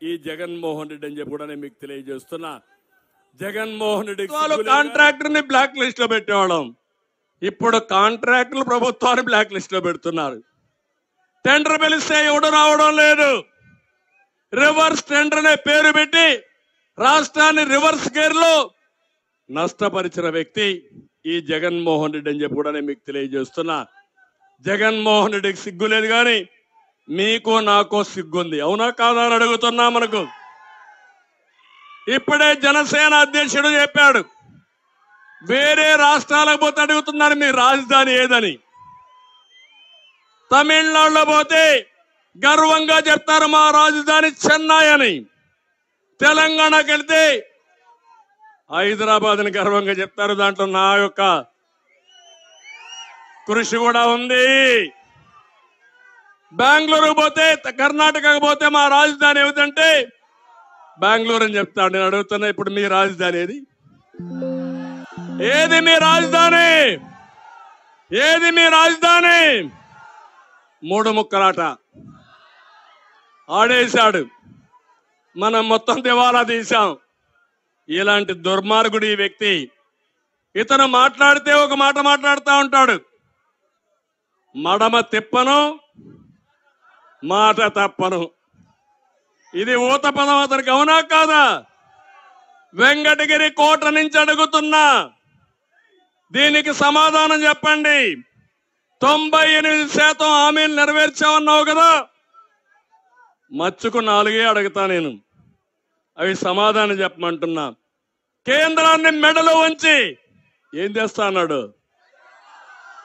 ఈ జగన్మోహన్ రెడ్డి అని చెప్పి కూడా నేను మీకు తెలియజేస్తున్నా. జగన్మోహన్ రెడ్డి కాంట్రాక్టర్ ని బ్లాక్ లిస్ట్ లో పెట్టేవాళ్ళం. ఇప్పుడు కాంట్రాక్టర్లు ప్రభుత్వాన్ని బ్లాక్ లిస్ట్ లో పెడుతున్నారు. టెండర్ పిలిస్తే ఎవడు రావడం లేదు. రివర్స్ టెండర్ అనే పేరు పెట్టి రాష్ట్రాన్ని రివర్స్ గేర్ లో నష్టపరిచిన వ్యక్తి ఈ జగన్మోహన్ రెడ్డి అని చెప్పి కూడా నేను మీకు తెలియజేస్తున్నా. జగన్మోహన్ రెడ్డికి సిగ్గు లేదు, కానీ మీకు నాకో సిగ్గుంది. అవునా కాదా అని అడుగుతున్నా. మనకు ఇప్పుడే జనసేన అధ్యక్షుడు చెప్పాడు, వేరే రాష్ట్రాలకు పోతే అడుగుతున్నారు మీ రాజధాని ఏదని. తమిళనాడులో పోతే గర్వంగా చెప్తారు మా రాజధాని చెన్నై అని. తెలంగాణకి వెళ్తే హైదరాబాద్ అని గర్వంగా చెప్తారు. దాంట్లో నా యొక్క కృషి కూడా ఉంది. బెంగళూరు పోతే, కర్ణాటకకు పోతే మా రాజధాని ఏమిటంటే బెంగళూరు అని చెప్తాడు. నేను అడుగుతున్నా, ఇప్పుడు మీ రాజధాని ఏది? ఏది మీ రాజధాని? ఏది మీ రాజధాని? మూడు ముక్కలాట ఆడేశాడు. మనం మొత్తం దివాలా తీశాం. ఇలాంటి దుర్మార్గుడు ఈ వ్యక్తి. ఇతను మాట్లాడితే ఒక మాట మాట్లాడుతూ ఉంటాడు. మడమ తిప్పను, మాట తప్పను. ఇది ఊత పదం. అతనికి అవునా కాదా? వెంకటగిరి కోట నుంచి అడుగుతున్నా, దీనికి సమాధానం చెప్పండి. 98% హామీలు నెరవేర్చామన్నావు కదా, మచ్చుకు 4 అడుగుతా నేను. అవి సమాధానం చెప్పమంటున్నా. కేంద్రాన్ని మెడలో ఉంచి ఏం తెస్తా అన్నాడు?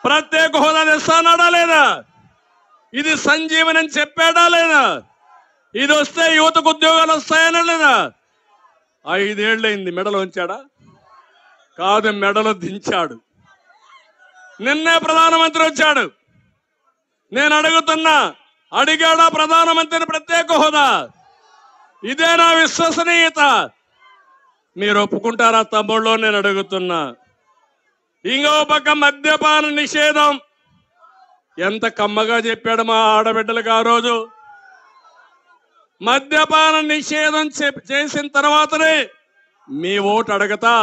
ప్రత్యేక హోదా తెస్తా అన్నాడా లేదా? ఇది సంజీవని అని చెప్పాడా లేదా? ఇది వస్తే యువతకు ఉద్యోగాలు వస్తాయనా లేదా? 5 ఏళ్ళైంది. మెడలో ఉంచాడా? కాదు, మెడలో దించాడు. నిన్నే ప్రధానమంత్రి వచ్చాడు. నేను అడుగుతున్నా, అడిగాడా ప్రధానమంత్రిని ప్రత్యేక హోదా? ఇదే నా విశ్వసనీయత. మీరు ఒప్పుకుంటారా తమ్ముళ్ళు? నేను అడుగుతున్నా. ఇంకో పక్క మద్యపాన నిషేధం ఎంత కమ్మగా చెప్పాడు మా ఆడబిడ్డలకు ఆ రోజు. మద్యపాన నిషేధం చేసిన తర్వాతనే మీ ఓటు అడగతా.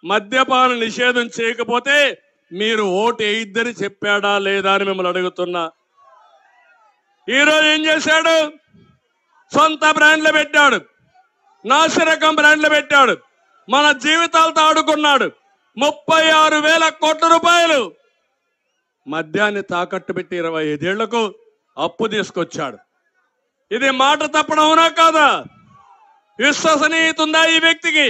మద్యపాన నిషేధం చేయకపోతే మీరు ఓటు వేయిద్దని చెప్పాడా లేదా అని మిమ్మల్ని అడుగుతున్నా. ఈరోజు ఏం చేశాడు? సొంత బ్రాండ్లు పెట్టాడు, నాసిరకం బ్రాండ్లు పెట్టాడు, మన జీవితాలతో ఆడుకున్నాడు. 36,000 కోట్ల రూపాయలు మద్యాన్ని తాకట్టు పెట్టి 25 ఏళ్లకు అప్పు తీసుకొచ్చాడు. ఇది మాట తప్పడం అవునా కాదా? విశ్వసనీయత ఉందా ఈ వ్యక్తికి?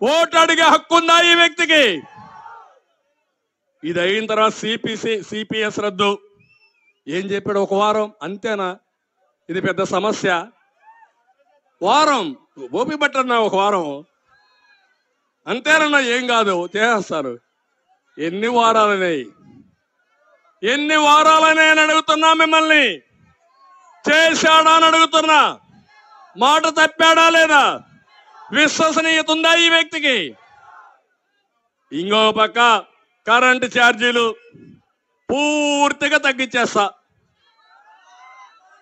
ఓటు అడిగే హక్కు ఉందా ఈ వ్యక్తికి? ఇది అయిన తర్వాత సిపిఎస్ రద్దు ఏం చెప్పాడు? 1 వారం అంతేనా? ఇది పెద్ద సమస్య. వారం ఓపి పట్టన్నా, 1 వారం అంతేనన్నా, ఏం కాదు చేస్తారు. ఎన్ని వారాలనేవి? ఎన్ని వారాలనే అని అడుగుతున్నా మిమ్మల్ని. చేశాడా అని అడుగుతున్నా. మాట తప్పాడా లేదా? విశ్వసనీయత ఉందా ఈ వ్యక్తికి? ఇంకో పక్క కరెంటు ఛార్జీలు పూర్తిగా తగ్గించేస్తా,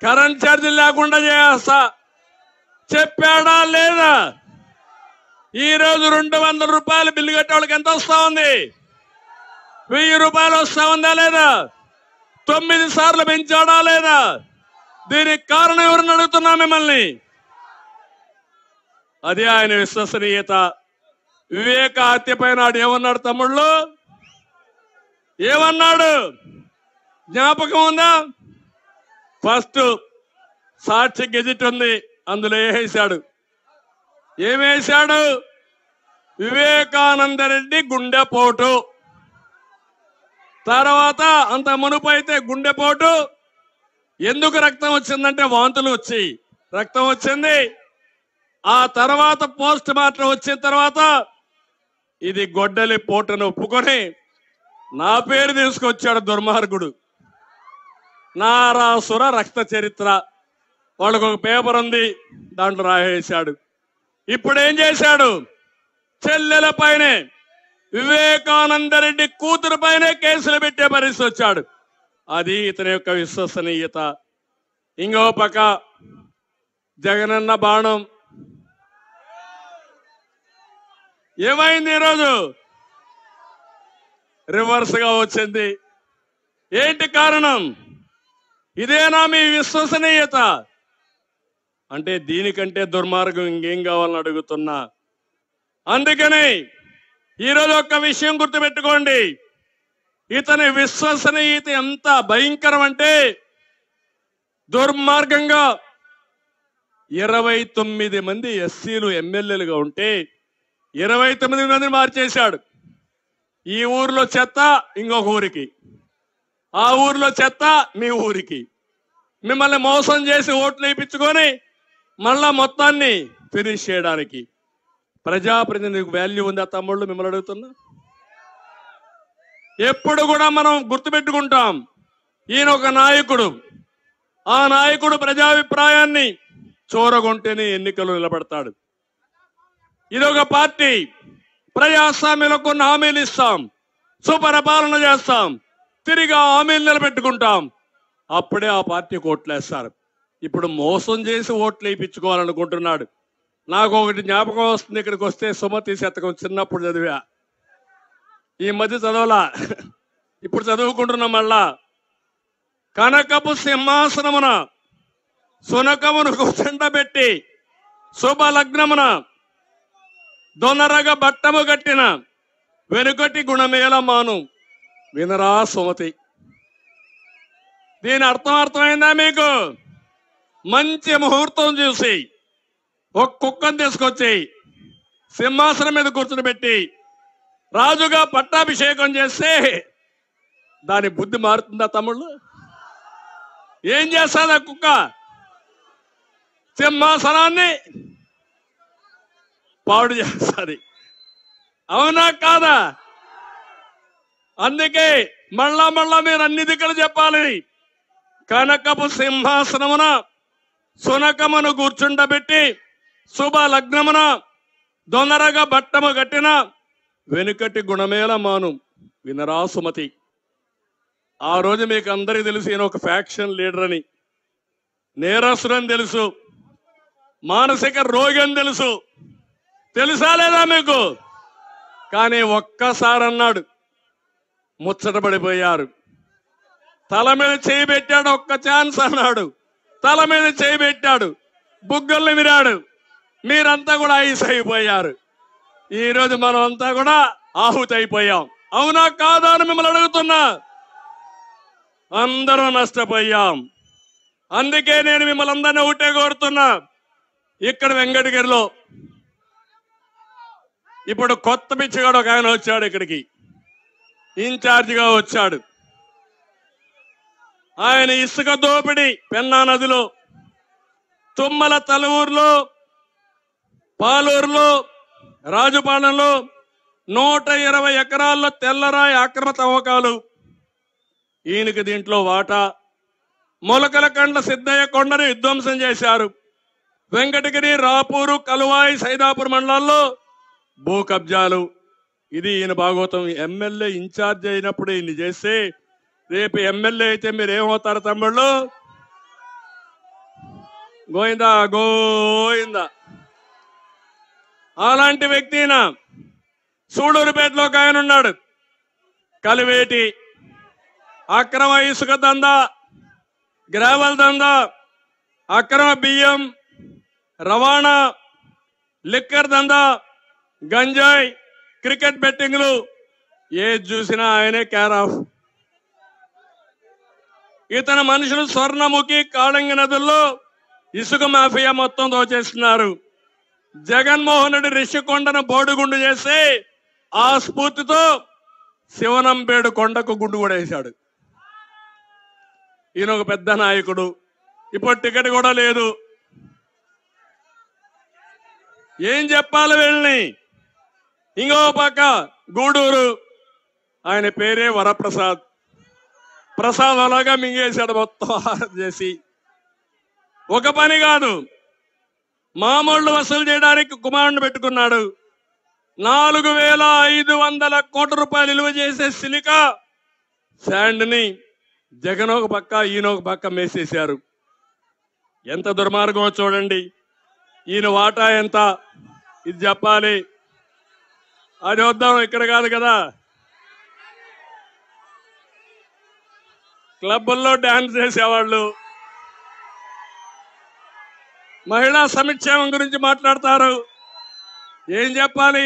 కరెంట్ ఛార్జీలు లేకుండా చేస్తా చెప్పాడా లేదా? ఈ రోజు 200 రూపాయలు బిల్లు కట్టే వాళ్ళకి ఎంత వస్తా ఉంది? 1000 రూపాయలు వస్తా ఉందా లేదా? 9 సార్లు పెంచాడా లేదా? దీనికి కారణం ఎవరిని అడుగుతున్నా మిమ్మల్ని. అదే ఆయన విశ్వసనీయత. వివేక హత్యపై నాడు ఏమన్నాడు తమ్ముళ్ళు? ఏమన్నాడు? జ్ఞాపకం ఉందా? ఫస్ట్ సాక్షి గెజిట్ ఉంది, అందులో వేసాడు. ఏమేశాడు? వివేకానందరెడ్డి గుండెపోటు. తర్వాత అంత మునుపు అయితే గుండెపోటు. ఎందుకు రక్తం వచ్చిందంటే వాంతులు వచ్చి రక్తం వచ్చింది. ఆ తర్వాత పోస్ట్ మార్టం వచ్చిన తర్వాత ఇది గొడ్డలి పోటును ఒప్పుకొని నా పేరు తీసుకొచ్చాడు దుర్మార్గుడు. నారాసుర రక్త చరిత్ర వాళ్ళకు ఒక పేపర్ ఉంది, దాంట్లో రాసేశాడు. ఇప్పుడు ఏం చేశాడు? చెల్లెల పైనే, వివేకానందరెడ్డి కూతురు పైనే కేసులు పెట్టే పరిస్థితి వచ్చాడు. అది ఇతని యొక్క విశ్వసనీయత. ఇంకో పక్క జగనన్న బాణం ఏమైంది? ఈరోజు రివర్స్ గా వచ్చింది. ఏంటి కారణం? ఇదేనా మీ విశ్వసనీయత? అంటే దీనికంటే దుర్మార్గం ఇంకేం కావాలని అడుగుతున్నా. అందుకని ఈరోజు ఒక్క విషయం గుర్తుపెట్టుకోండి. ఇతని విశ్వసనీయత ఎంత భయంకరం అంటే దుర్మార్గంగా 29 మంది ఎస్సీలు ఎమ్మెల్యేలుగా ఉంటే 29 మందిని మార్చేశాడు. ఈ ఊర్లో చెత్త ఇంకొక ఊరికి, ఆ ఊర్లో చెత్త మీ ఊరికి, మిమ్మల్ని మోసం చేసి ఓట్లు వేయించుకొని మళ్ళా మొత్తాన్ని ఫినిష్ చేయడానికి. ప్రజాప్రతినిధికి వాల్యూ ఉందా తమ్ముళ్ళు? మిమ్మల్ని అడుగుతున్నా. ఎప్పుడు కూడా మనం గుర్తుపెట్టుకుంటాం, ఈయన ఒక నాయకుడు, ఆ నాయకుడు ప్రజాభిప్రాయాన్ని చూరగొంటేనే ఎన్నికలు నిలబడతాడు. ఇదొక పార్టీ, ప్రజాస్వామ్యంలో కొన్ని హామీలు ఇస్తాం, సుపరిపాలన చేస్తాం, తిరిగి ఆ హామీలు నిలబెట్టుకుంటాం, అప్పుడే ఆ పార్టీకి ఓట్లేస్తారు. ఇప్పుడు మోసం చేసి ఓట్లు వేయించుకోవాలనుకుంటున్నాడు. నాకు ఒకటి జ్ఞాపకం వస్తుంది, ఇక్కడికి వస్తే సుమతి శతకం చిన్నప్పుడు చదివా, ఈ మధ్య చదవలా, ఇప్పుడు చదువుకుంటున్నాం. మళ్ళా కనకపు సింహాసనమున సునకమును కూర్చుండబెట్టి శుభ లగ్నమున దొనరగ బట్టము కట్టిన వెనుకటి గుణమేల మాను వినరా సుమతి. దీని అర్థమైందా మీకు? మంచి ముహూర్తం చూసి ఒక కుక్కను తీసుకొచ్చి సింహాసనం మీద కూర్చుని పెట్టి రాజుగా పట్టాభిషేకం చేస్తే దాని బుద్ధి మారుతుందా తమ్ముళ్ళు? ఏం చేస్తాదా కుక్క? సింహాసనాన్ని పాడు చేస్తుంది. అవునా కాదా? అందుకే మళ్ళా మీరు అన్ని దిక్కులు చెప్పాలి. కనకపు సింహాసనమున సునకమును కూర్చుండబెట్టి శుభ లగ్నమున దొనరగా బట్టము కట్టిన వెనుకటి గుణమేల మాను వినరా సుమతి. ఆ రోజు మీకు అందరికీ తెలుసు, ఈయన ఒక ఫ్యాక్షన్ లీడర్ అని, నేరస్తుడని తెలుసు, మానసిక రోగి అని తెలుసా లేదా మీకు? కానీ ఒక్కసారి అన్నాడు, ముచ్చటపడిపోయారు. తల మీద చేయి పెట్టాడు, ఒక్క ఛాన్స్ అన్నాడు, తల మీద చేయి పెట్టాడు, బుగ్గల్ని విరాడు, మీరంతా కూడా ఐస్ అయిపోయారు. ఈ రోజు మనం అంతా కూడా ఆహుతి అయిపోయాం. అవునా కాదా అని మిమ్మల్ని అడుగుతున్నా. అందరూ నష్టపోయాం. అందుకే నేను మిమ్మల్ని అందరినీ ఒకటే కోరుతున్నా. ఇక్కడ వెంకటగిరిలో ఇప్పుడు కొత్త పిచ్చిగాడు ఒక ఆయన వచ్చాడు, ఇక్కడికి ఇన్ఛార్జిగా వచ్చాడు. ఆయన ఇసుక దోపిడి పెన్నా నదిలో, తుమ్మల తలూరులో, పాలూరులో, రాజుపాలెంలో 120 ఎకరాల్లో తెల్లరాయి అక్రమ తవ్వకాలు, ఈయనకి దీంట్లో వాటా. మొలకల కండ్ల సిద్ధయ్య కొండను విధ్వంసం చేశారు. వెంకటగిరి, రాపూరు, కలువాయి, సైదాపూర్ మండలాల్లో భూ కబ్జాలు. ఇది ఈయన భాగవతం. ఎమ్మెల్యే ఇన్ఛార్జ్ అయినప్పుడు ఈయన చేస్తే రేపు ఎమ్మెల్యే అయితే మీరు ఏమవుతారు తమ్ముళ్ళు? గోయిందా గోయిందా. అలాంటి వ్యక్తిన సూడూరుపేటలో ఒక ఆయన ఉన్నాడు, కలివేటి, అక్రమ ఇసుక దందా, గ్రావెల్ దందా, అక్రమ బియ్యం రవాణా, లిక్కర్ దందా, గంజాయి, క్రికెట్ బెట్టింగ్లు, ఏది చూసినా ఆయనే కేర్ ఆఫ్. ఇతని మనుషులు స్వర్ణముఖి, కాళంగి నదుల్లో ఇసుక మాఫియా మొత్తం దోచేస్తున్నారు. జగన్మోహన్ రెడ్డి రిషికొండను బోడుగుండు చేసి ఆ స్ఫూర్తితో శివనంబేడు కొండకు గుండు కూడా వేశాడు. ఈయన ఒక పెద్ద నాయకుడు, ఇప్పుడు టికెట్ కూడా లేదు. ఏం చెప్పాలి వీళ్ళని? ఇంకో పక్క గూడూరు, ఆయన పేరే వరప్రసాద్. ప్రసాద్ అలాగా మింగేశాడు మొత్తం చేసి. ఒక పని కాదు, మామూళ్ళు వసూలు చేయడానికి కుమారుని పెట్టుకున్నాడు. 4,500 కోట్ల రూపాయలు విలువ చేసే సిలికా శాండ్ ని జగన్ ఒక పక్క, ఈయన ఒక పక్క మేసేశారు. ఎంత దుర్మార్గమో చూడండి. ఈయన వాటా ఎంత ఇది చెప్పాలి. అది వద్దాం, ఇక్కడ కాదు కదా. క్లబ్బుల్లో డాన్స్ చేసేవాళ్ళు, మహిళా సంక్షేమం గురించి మాట్లాడతారు. ఏం చెప్పాలి?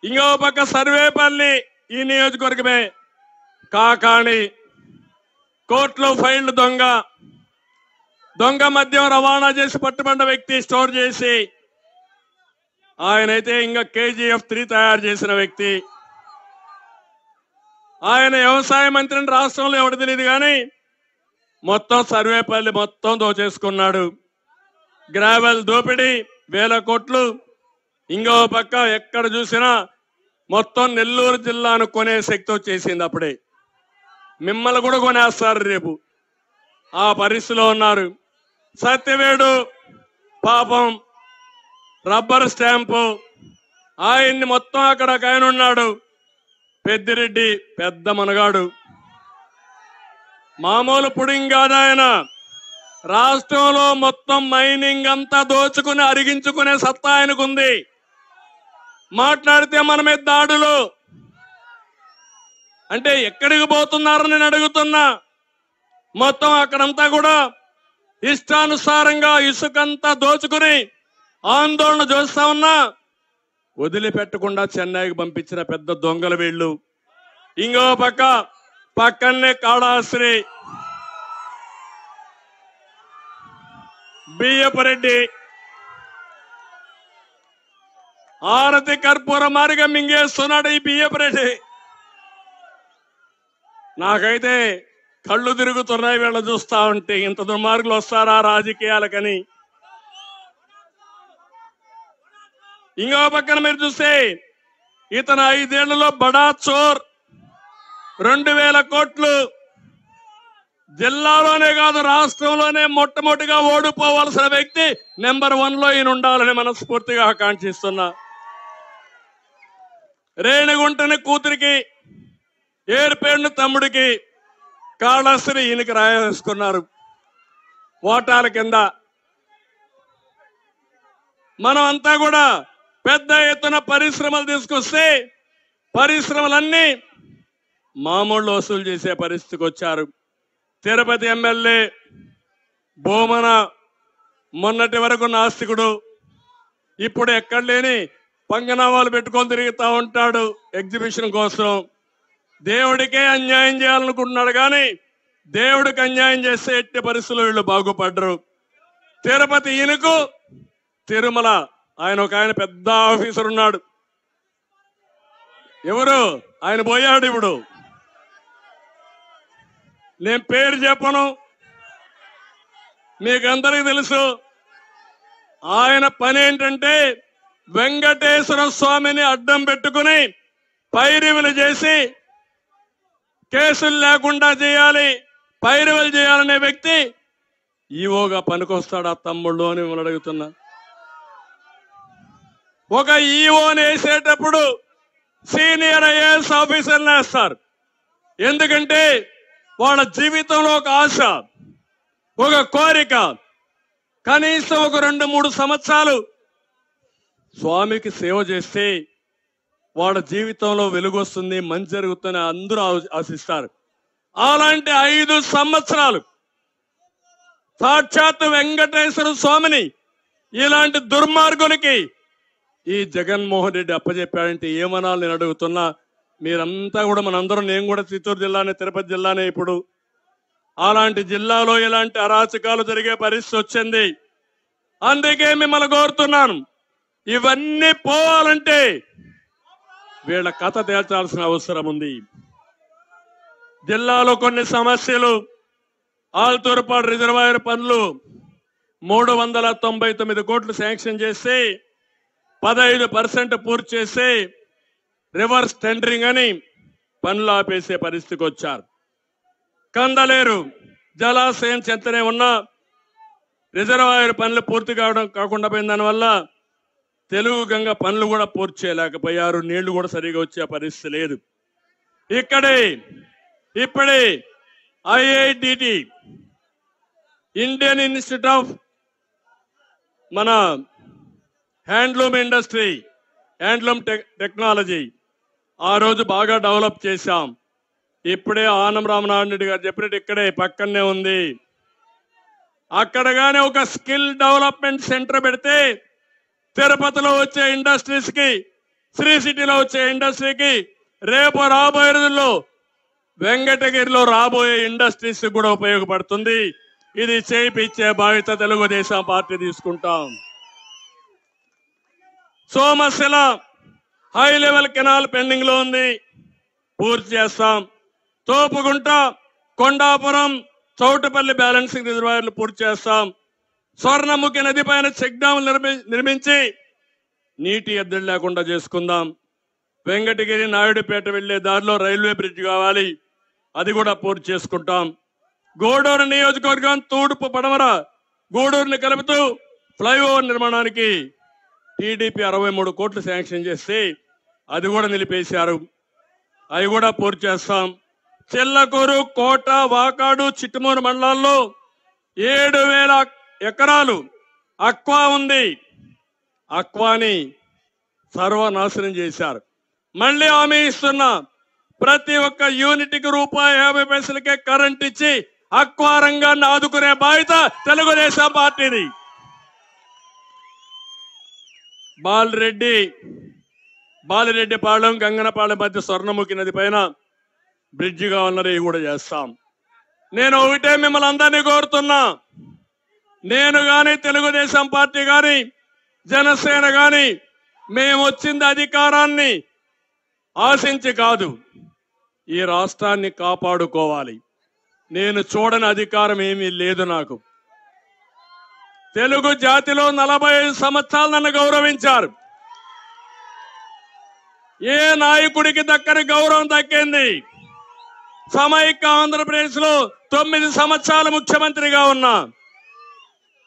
ఇంకో పక్క సర్వేపల్లి, ఈ నియోజకవర్గమే, కాకాణి, కోర్టులో ఫైళ్లు దొంగ మద్యం రవాణా చేసి పట్టుబడ్డ వ్యక్తి, స్టోర్ చేసి, ఆయనైతే ఇంకా KGF 3 తయారు చేసిన వ్యక్తి. ఆయన వ్యవసాయ మంత్రిని రాష్ట్రంలో ఎవరు తెలియదు కానీ మొత్తం సర్వేపల్లి మొత్తం దోచేసుకున్నాడు. గ్రావెల్ దోపిడీ 1000 కోట్లు. ఇంకో పక్క ఎక్కడ చూసినా మొత్తం నెల్లూరు జిల్లాను కొనే శక్తి వచ్చేసింది. అప్పుడే మిమ్మల్ని కూడా కొనేస్తారు రేపు. ఆ పరిస్థితిలో ఉన్నారు. సత్యవేడు పాపం రబ్బర్ స్టాంపు ఆయన్ని మొత్తం అక్కడ ఒక ఆయన ఉన్నాడు, పెద్దిరెడ్డి, పెద్ద మనగాడు, మామూలు పుడింగ్ కాదు ఆయన. రాష్ట్రంలో మొత్తం మైనింగ్ అంతా దోచుకుని అరిగించుకునే సత్తా ఆయనకుంది. మాట్లాడితే మన మీద దాడులు. అంటే ఎక్కడికి పోతున్నారని నేను అడుగుతున్నా. మొత్తం అక్కడంతా కూడా ఇష్టానుసారంగా ఇసుకంతా దోచుకుని ఆందోళన చేస్తా ఉన్నా వదిలిపెట్టకుండా చెన్నైకి పంపించిన పెద్ద దొంగలు వీళ్ళు. ఇంకో పక్కనే కాళాశ్రీ, బియ్యపురెడ్డి ఆరతి కర్పూర మారిగా మింగేస్తున్నాడు ఈ బియ్యపురెడ్డి. నాకైతే కళ్ళు తిరుగుతున్నాయి వీళ్ళ చూస్తా ఉంటే. ఇంత దుర్మార్గులు వస్తారా రాజకీయాలకని. ఇంకో పక్కన మీరు చూస్తే ఇతను 5 ఏళ్లలో బడా చోర్ 2000 కోట్లు. జిల్లాలోనే కాదు రాష్ట్రంలోనే మొట్టమొదటిగా ఓడిపోవాల్సిన వ్యక్తి నెంబర్ 1లో ఈయన ఉండాలని మనస్ఫూర్తిగా ఆకాంక్షిస్తున్నా. రేణిగుంటని కూతురికి, ఏర్పేడిన తమ్ముడికి కాళశ్రీ ఈయనకి రాయేసుకున్నారు ఓటాల కింద. మనం అంతా కూడా పెద్ద ఎత్తున పరిశ్రమలు తీసుకొస్తే పరిశ్రమలన్నీ మామూలు వసూలు చేసే పరిస్థితికి వచ్చారు. తిరుపతి ఎమ్మెల్యే బోమన మొన్నటి వరకు నాస్తికుడు, ఇప్పుడు ఎక్కడ లేని పంగనామాలు పెట్టుకొని తిరుగుతూ ఉంటాడు ఎగ్జిబిషన్ కోసం. దేవుడికే అన్యాయం చేయాలనుకుంటున్నాడు కానీ దేవుడికి అన్యాయం చేస్తే ఎట్టి పరిస్థితుల్లో వీళ్ళు బాగుపడ్డరు. తిరుపతి ఈయనకు, తిరుమల ఆయన ఒక ఆయన పెద్ద ఆఫీసర్ ఉన్నాడు. ఎవరు ఆయన పోయాడు. ఇప్పుడు నేను పేరు చెప్పను, మీకందరికీ తెలుసు. ఆయన పని ఏంటంటే వెంకటేశ్వర స్వామిని అడ్డం పెట్టుకుని పైరివులు చేసి కేసులు లేకుండా చేయాలి, పైరివులు చేయాలనే వ్యక్తి ఈవోగా పనికొస్తాడు ఆ తమ్ముళ్ళు అని మిమ్మల్ని అడుగుతున్నా. ఒక ఈవోని వేసేటప్పుడు సీనియర్ ఐఏఎస్ ఆఫీసర్లు వేస్తారు. ఎందుకంటే వాళ్ళ జీవితంలో ఒక ఆశ, ఒక కోరిక, కనీసం ఒక 2-3 సంవత్సరాలు స్వామికి సేవ చేస్తే వాళ్ళ జీవితంలో వెలుగు వస్తుంది, మంచి జరుగుతుందని అందరూ ఆశిస్తారు. అలాంటి 5 సంవత్సరాలు సాక్షాత్ వెంకటేశ్వర స్వామిని ఇలాంటి దుర్మార్గునికి ఈ జగన్మోహన్ రెడ్డి అప్పచెప్పాడంటే ఏమనాలి నేను అడుగుతున్నా. మీరంతా కూడా మనందరం, నేను కూడా చిత్తూరు జిల్లానే, తిరుపతి జిల్లానే. ఇప్పుడు అలాంటి జిల్లాలో ఇలాంటి అరాచకాలు జరిగే పరిస్థితి వచ్చింది. అందుకే మిమ్మల్ని కోరుతున్నాను, ఇవన్నీ పోవాలంటే వీళ్ళ కథ తేల్చాల్సిన అవసరం ఉంది. జిల్లాలో కొన్ని సమస్యలు, ఆల్తూరుపాడు రిజర్వాయర్ పనులు 399 కోట్లు శాంక్షన్ చేసి 15% పూర్తి చేసి రివర్స్ టెండరింగ్ అని పనులు ఆపేసే పరిస్థితికి వచ్చారు. కందలేరు జలాశయం చెంతనే ఉన్న రిజర్వాయర్ పనులు పూర్తి కాకుండా పోయిన దానివల్ల తెలుగు గంగ పనులు కూడా పూర్తి చేయలేకపోయారు. నీళ్లు కూడా సరిగా వచ్చే పరిస్థితి లేదు. ఇప్పుడే ఐఐటిటి ఇండియన్ ఇన్స్టిట్యూట్ ఆఫ్ మన హ్యాండ్లూమ్ ఇండస్ట్రీ, హ్యాండ్లూమ్ టెక్నాలజీ ఆ రోజు బాగా డెవలప్ చేశాం. ఇప్పుడే ఆనం రామనారాయణ రెడ్డి గారు చెప్పినట్టు ఇక్కడే పక్కనే ఉంది. అక్కడ గానే ఒక స్కిల్ డెవలప్మెంట్ సెంటర్ పెడితే తిరుపతిలో వచ్చే ఇండస్ట్రీస్ కి, శ్రీ సిటీలో వచ్చే ఇండస్ట్రీకి, రేపు రాబోయే రోజుల్లో వెంకటగిరిలో రాబోయే ఇండస్ట్రీస్ కూడా ఉపయోగపడుతుంది. ఇది చేయించే బాధ్యత తెలుగుదేశం పార్టీ తీసుకుంటాం. Somasila high level canal pending లో ఉంది. పూర్తి చేస్తాం. తోపుగుంట, కొండాపురం, చౌటపల్లి బ్యాలెన్సింగ్ రిజర్వాయర్లు పూర్తి చేస్తాం. స్వర్ణముఖి నది పైన చెక్ డ్యాములు నిర్మించి నీటి ఎద్దడి లేకుండా చేసుకుందాం. వెంకటగిరి నాయుడుపేట వెళ్లే దారిలో రైల్వే బ్రిడ్జ్ కావాలి, అది కూడా పూర్తి చేసుకుంటాం. గూడూరు నియోజకవర్గం తూర్పు పడమర గూడూరుని కలుపుతూ ఫ్లైఓవర్ నిర్మాణానికి టీడీపీ 63 కోట్లు శాంక్షన్ చేస్తే అది కూడా నిలిపేశారు, అవి కూడా పూర్తి చేస్తాం. చెల్లకూరు, కోట, వాకాడు, చిట్టుమూరు మండలాల్లో 7,000 ఎకరాలు అక్వా ఉంది. అక్వాని సర్వనాశనం చేశారు. మళ్ళీ హామీ ఇస్తున్నా, ప్రతి ఒక్క యూనిట్కి ₹1.50 కరెంట్ ఇచ్చి అక్వా రంగాన్ని ఆదుకునే బాధ్యత తెలుగుదేశం పార్టీది. బాలిరెడ్డిపాళెం, గంగనపాళెం మధ్య స్వర్ణముఖి నది పైన బ్రిడ్జి కావాలన్నది కూడా చేస్తాం. నేను ఒకటే మిమ్మల్ని అందరినీ కోరుతున్నా, నేను గాని తెలుగుదేశం పార్టీ గాని జనసేన గాని మేము వచ్చింది అధికారాన్ని ఆశించి కాదు, ఈ రాష్ట్రాన్ని కాపాడుకోవాలి. నేను చూడని అధికారం ఏమీ లేదు నాకు. తెలుగు జాతిలో 45 సంవత్సరాలు నన్ను గౌరవించారు. ఏ నాయకుడికి దక్కని గౌరవం దక్కింది. సమైక్య ఆంధ్రప్రదేశ్ లో 9 సంవత్సరాలు ముఖ్యమంత్రిగా ఉన్నా,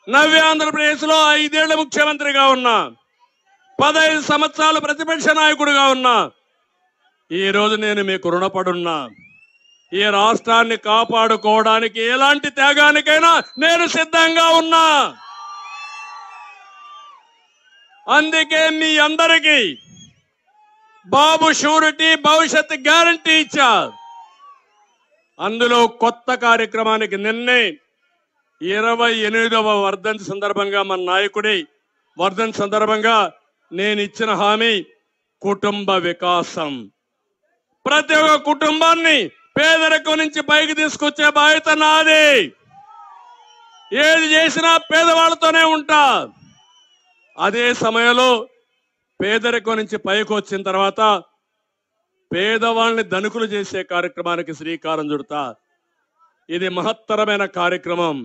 నవ్య ఆంధ్రప్రదేశ్ లో 5 ఏళ్ల ముఖ్యమంత్రిగా ఉన్నా, 15 సంవత్సరాలు ప్రతిపక్ష నాయకుడిగా ఉన్నా. ఈ రోజు నేను మీకు రుణపడున్నా. ఈ రాష్ట్రాన్ని కాపాడుకోవడానికి ఎలాంటి త్యాగానికైనా నేను సిద్ధంగా ఉన్నా. అందుకే మీ అందరికీ బాబు షూరిటీ భవిష్యత్ గ్యారంటీ ఇచ్చా. అందులో కొత్త కార్యక్రమానికి నిన్నే 28వ వర్ధంతి సందర్భంగా మన నాయకుడి వర్ధంతి సందర్భంగా నేను ఇచ్చిన హామీ కుటుంబ వికాసం. ప్రతి ఒక్క కుటుంబాన్ని పేదరికం నుంచి పైకి తీసుకొచ్చే బాధ్యత నాది. ఏది చేసినా పేదవాళ్లతోనే ఉంటా. అదే సమయంలో పేదరికం నుంచి పైకి వచ్చిన తర్వాత పేదవాళ్ళని ధనికులు చేసే కార్యక్రమానికి శ్రీకారం చుడతా. ఇది మహత్తరమైన కార్యక్రమం.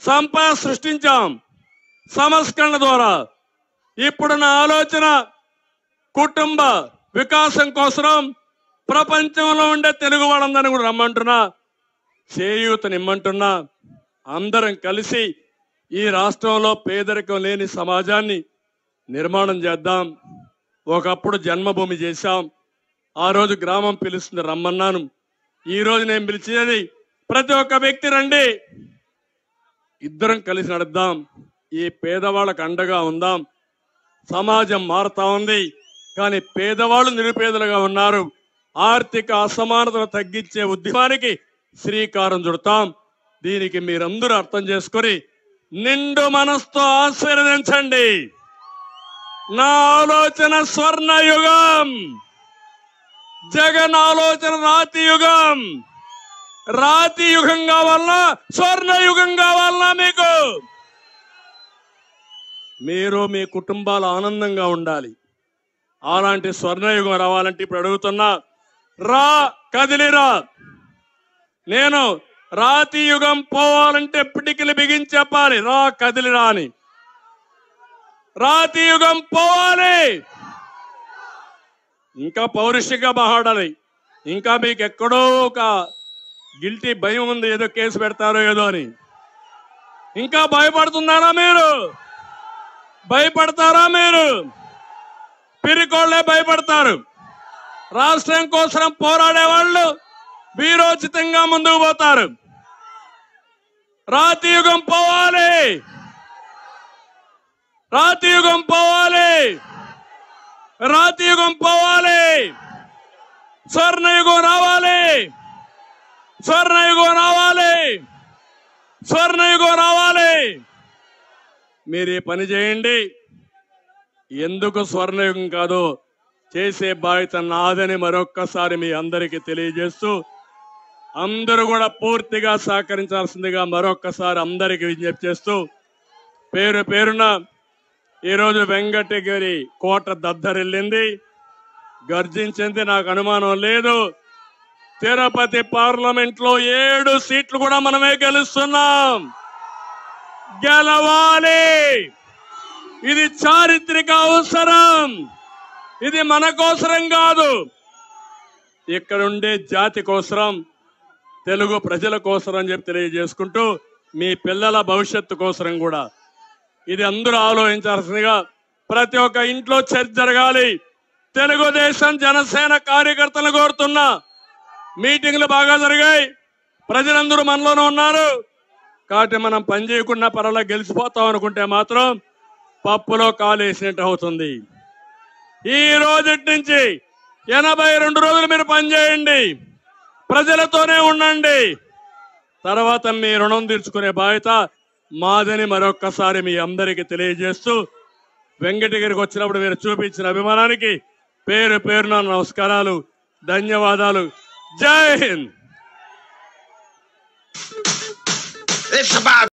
సంపద సృష్టించాం సంస్కరణ ద్వారా. ఇప్పుడు నా ఆలోచన కుటుంబ వికాసం కోసం ప్రపంచంలో ఉండే తెలుగు వాళ్ళందరినీ కూడా రమ్మంటున్నా, చేయూతనిమ్మంటున్నా. అందరం కలిసి ఈ రాష్ట్రంలో పేదరికం లేని సమాజాన్ని నిర్మాణం చేద్దాం. ఒకప్పుడు జన్మభూమి చేశాం, ఆ రోజు గ్రామం పిలుస్తుంది రమ్మన్నాను. ఈ రోజు నేను పిలిచేది ప్రతి ఒక్క వ్యక్తి రండి, ఇద్దరం కలిసి నడుద్దాం, ఈ పేదవాళ్ళకు అండగా ఉందాం. సమాజం మారుతా ఉంది, కానీ పేదవాళ్ళు నిరుపేదలుగా ఉన్నారు. ఆర్థిక అసమానతను తగ్గించే ఉద్యమానికి శ్రీకారం చుడతాం. దీనికి మీరందరూ అర్థం చేసుకొని నిండు మనసుతో ఆశీర్వదించండి. నా ఆలోచన స్వర్ణయుగం, జగన్ ఆలోచన రాతి యుగం. రాతి యుగం కావాలన్నా స్వర్ణయుగం కావాలన్నా మీరు మీ కుటుంబాలు ఆనందంగా ఉండాలి. అలాంటి స్వర్ణయుగం రావాలంటే ఇప్పుడు అడుగుతున్నా, రా కదిలిరా. నేను రాతి యుగం పోవాలంటే పిడికిలు బిగించి చెప్పాలి, రా కదిలిరా అని. రాతి యుగం పోవాలి. ఇంకా పౌరుషంగా మాట్లాడాలి. ఇంకా మీకు ఎక్కడో ఒక గిల్టీ భయం ఉంది, ఏదో కేసు పెడతారో ఏదో అని. ఇంకా భయపడుతున్నారా మీరు? భయపడతారా మీరు? పిరికోళ్లే భయపడతారు. రాష్ట్రం కోసం పోరాడే వాళ్ళు వీరోచితంగా ముందుకు పోతారు. రాతి యుగం పోవాలి, రాతి యుగం పోవాలి, రాతి యుగం పోవాలి. స్వర్ణయుగం రావాలి, స్వర్ణయుగం రావాలి, స్వర్ణయుగం రావాలి. మీరు ఈ పని చేయండి. ఎందుకు స్వర్ణయుగం కాదో చేసే బాధ్యత నాదని మరొక్కసారి మీ అందరికీ తెలియజేస్తూ, అందరూ కూడా పూర్తిగా సహకరించాల్సిందిగా మరొక్కసారి అందరికీ విజ్ఞప్తి చేస్తూ, పేరు పేరున ఈరోజు వెంకటగిరి కోట దద్దరిల్లింది, గర్జించింది. నాకు అనుమానం లేదు తిరుపతి పార్లమెంట్ లో 7 సీట్లు కూడా మనమే గెలుస్తున్నాం. గెలవాలి. ఇది చారిత్రక అవసరం. ఇది మన కోసరం కాదు, ఇక్కడుండే జాతి కోసరం, తెలుగు ప్రజల కోసరం అని చెప్పి తెలియజేసుకుంటూ, మీ పిల్లల భవిష్యత్తు కోసరం కూడా ఇది అందరూ ఆలోచించాల్సిందిగా ప్రతి ఒక్క ఇంట్లో చర్చ జరగాలి. తెలుగుదేశం జనసేన కార్యకర్తలను కోరుతున్నా, మీటింగ్లు బాగా జరిగాయి, ప్రజలందరూ మనలోనే ఉన్నారు కాబట్టి మనం పని చేయకుండా పర్వాలేదు గెలిచిపోతాం అనుకుంటే మాత్రం పప్పులో కాలు వేసినట్టు అవుతుంది. ఈ రోజు నుంచి 82 రోజులు మీరు పనిచేయండి, ప్రజలతోనే ఉండండి, తర్వాత మీ రుణం తీర్చుకునే బాధ్యత మాదని మరొక్కసారి మీ అందరికీ తెలియజేస్తూ, వెంకటగిరికి వచ్చినప్పుడు మీరు చూపించిన అభిమానానికి పేరు పేరున నమస్కారాలు, ధన్యవాదాలు. జై హింద్.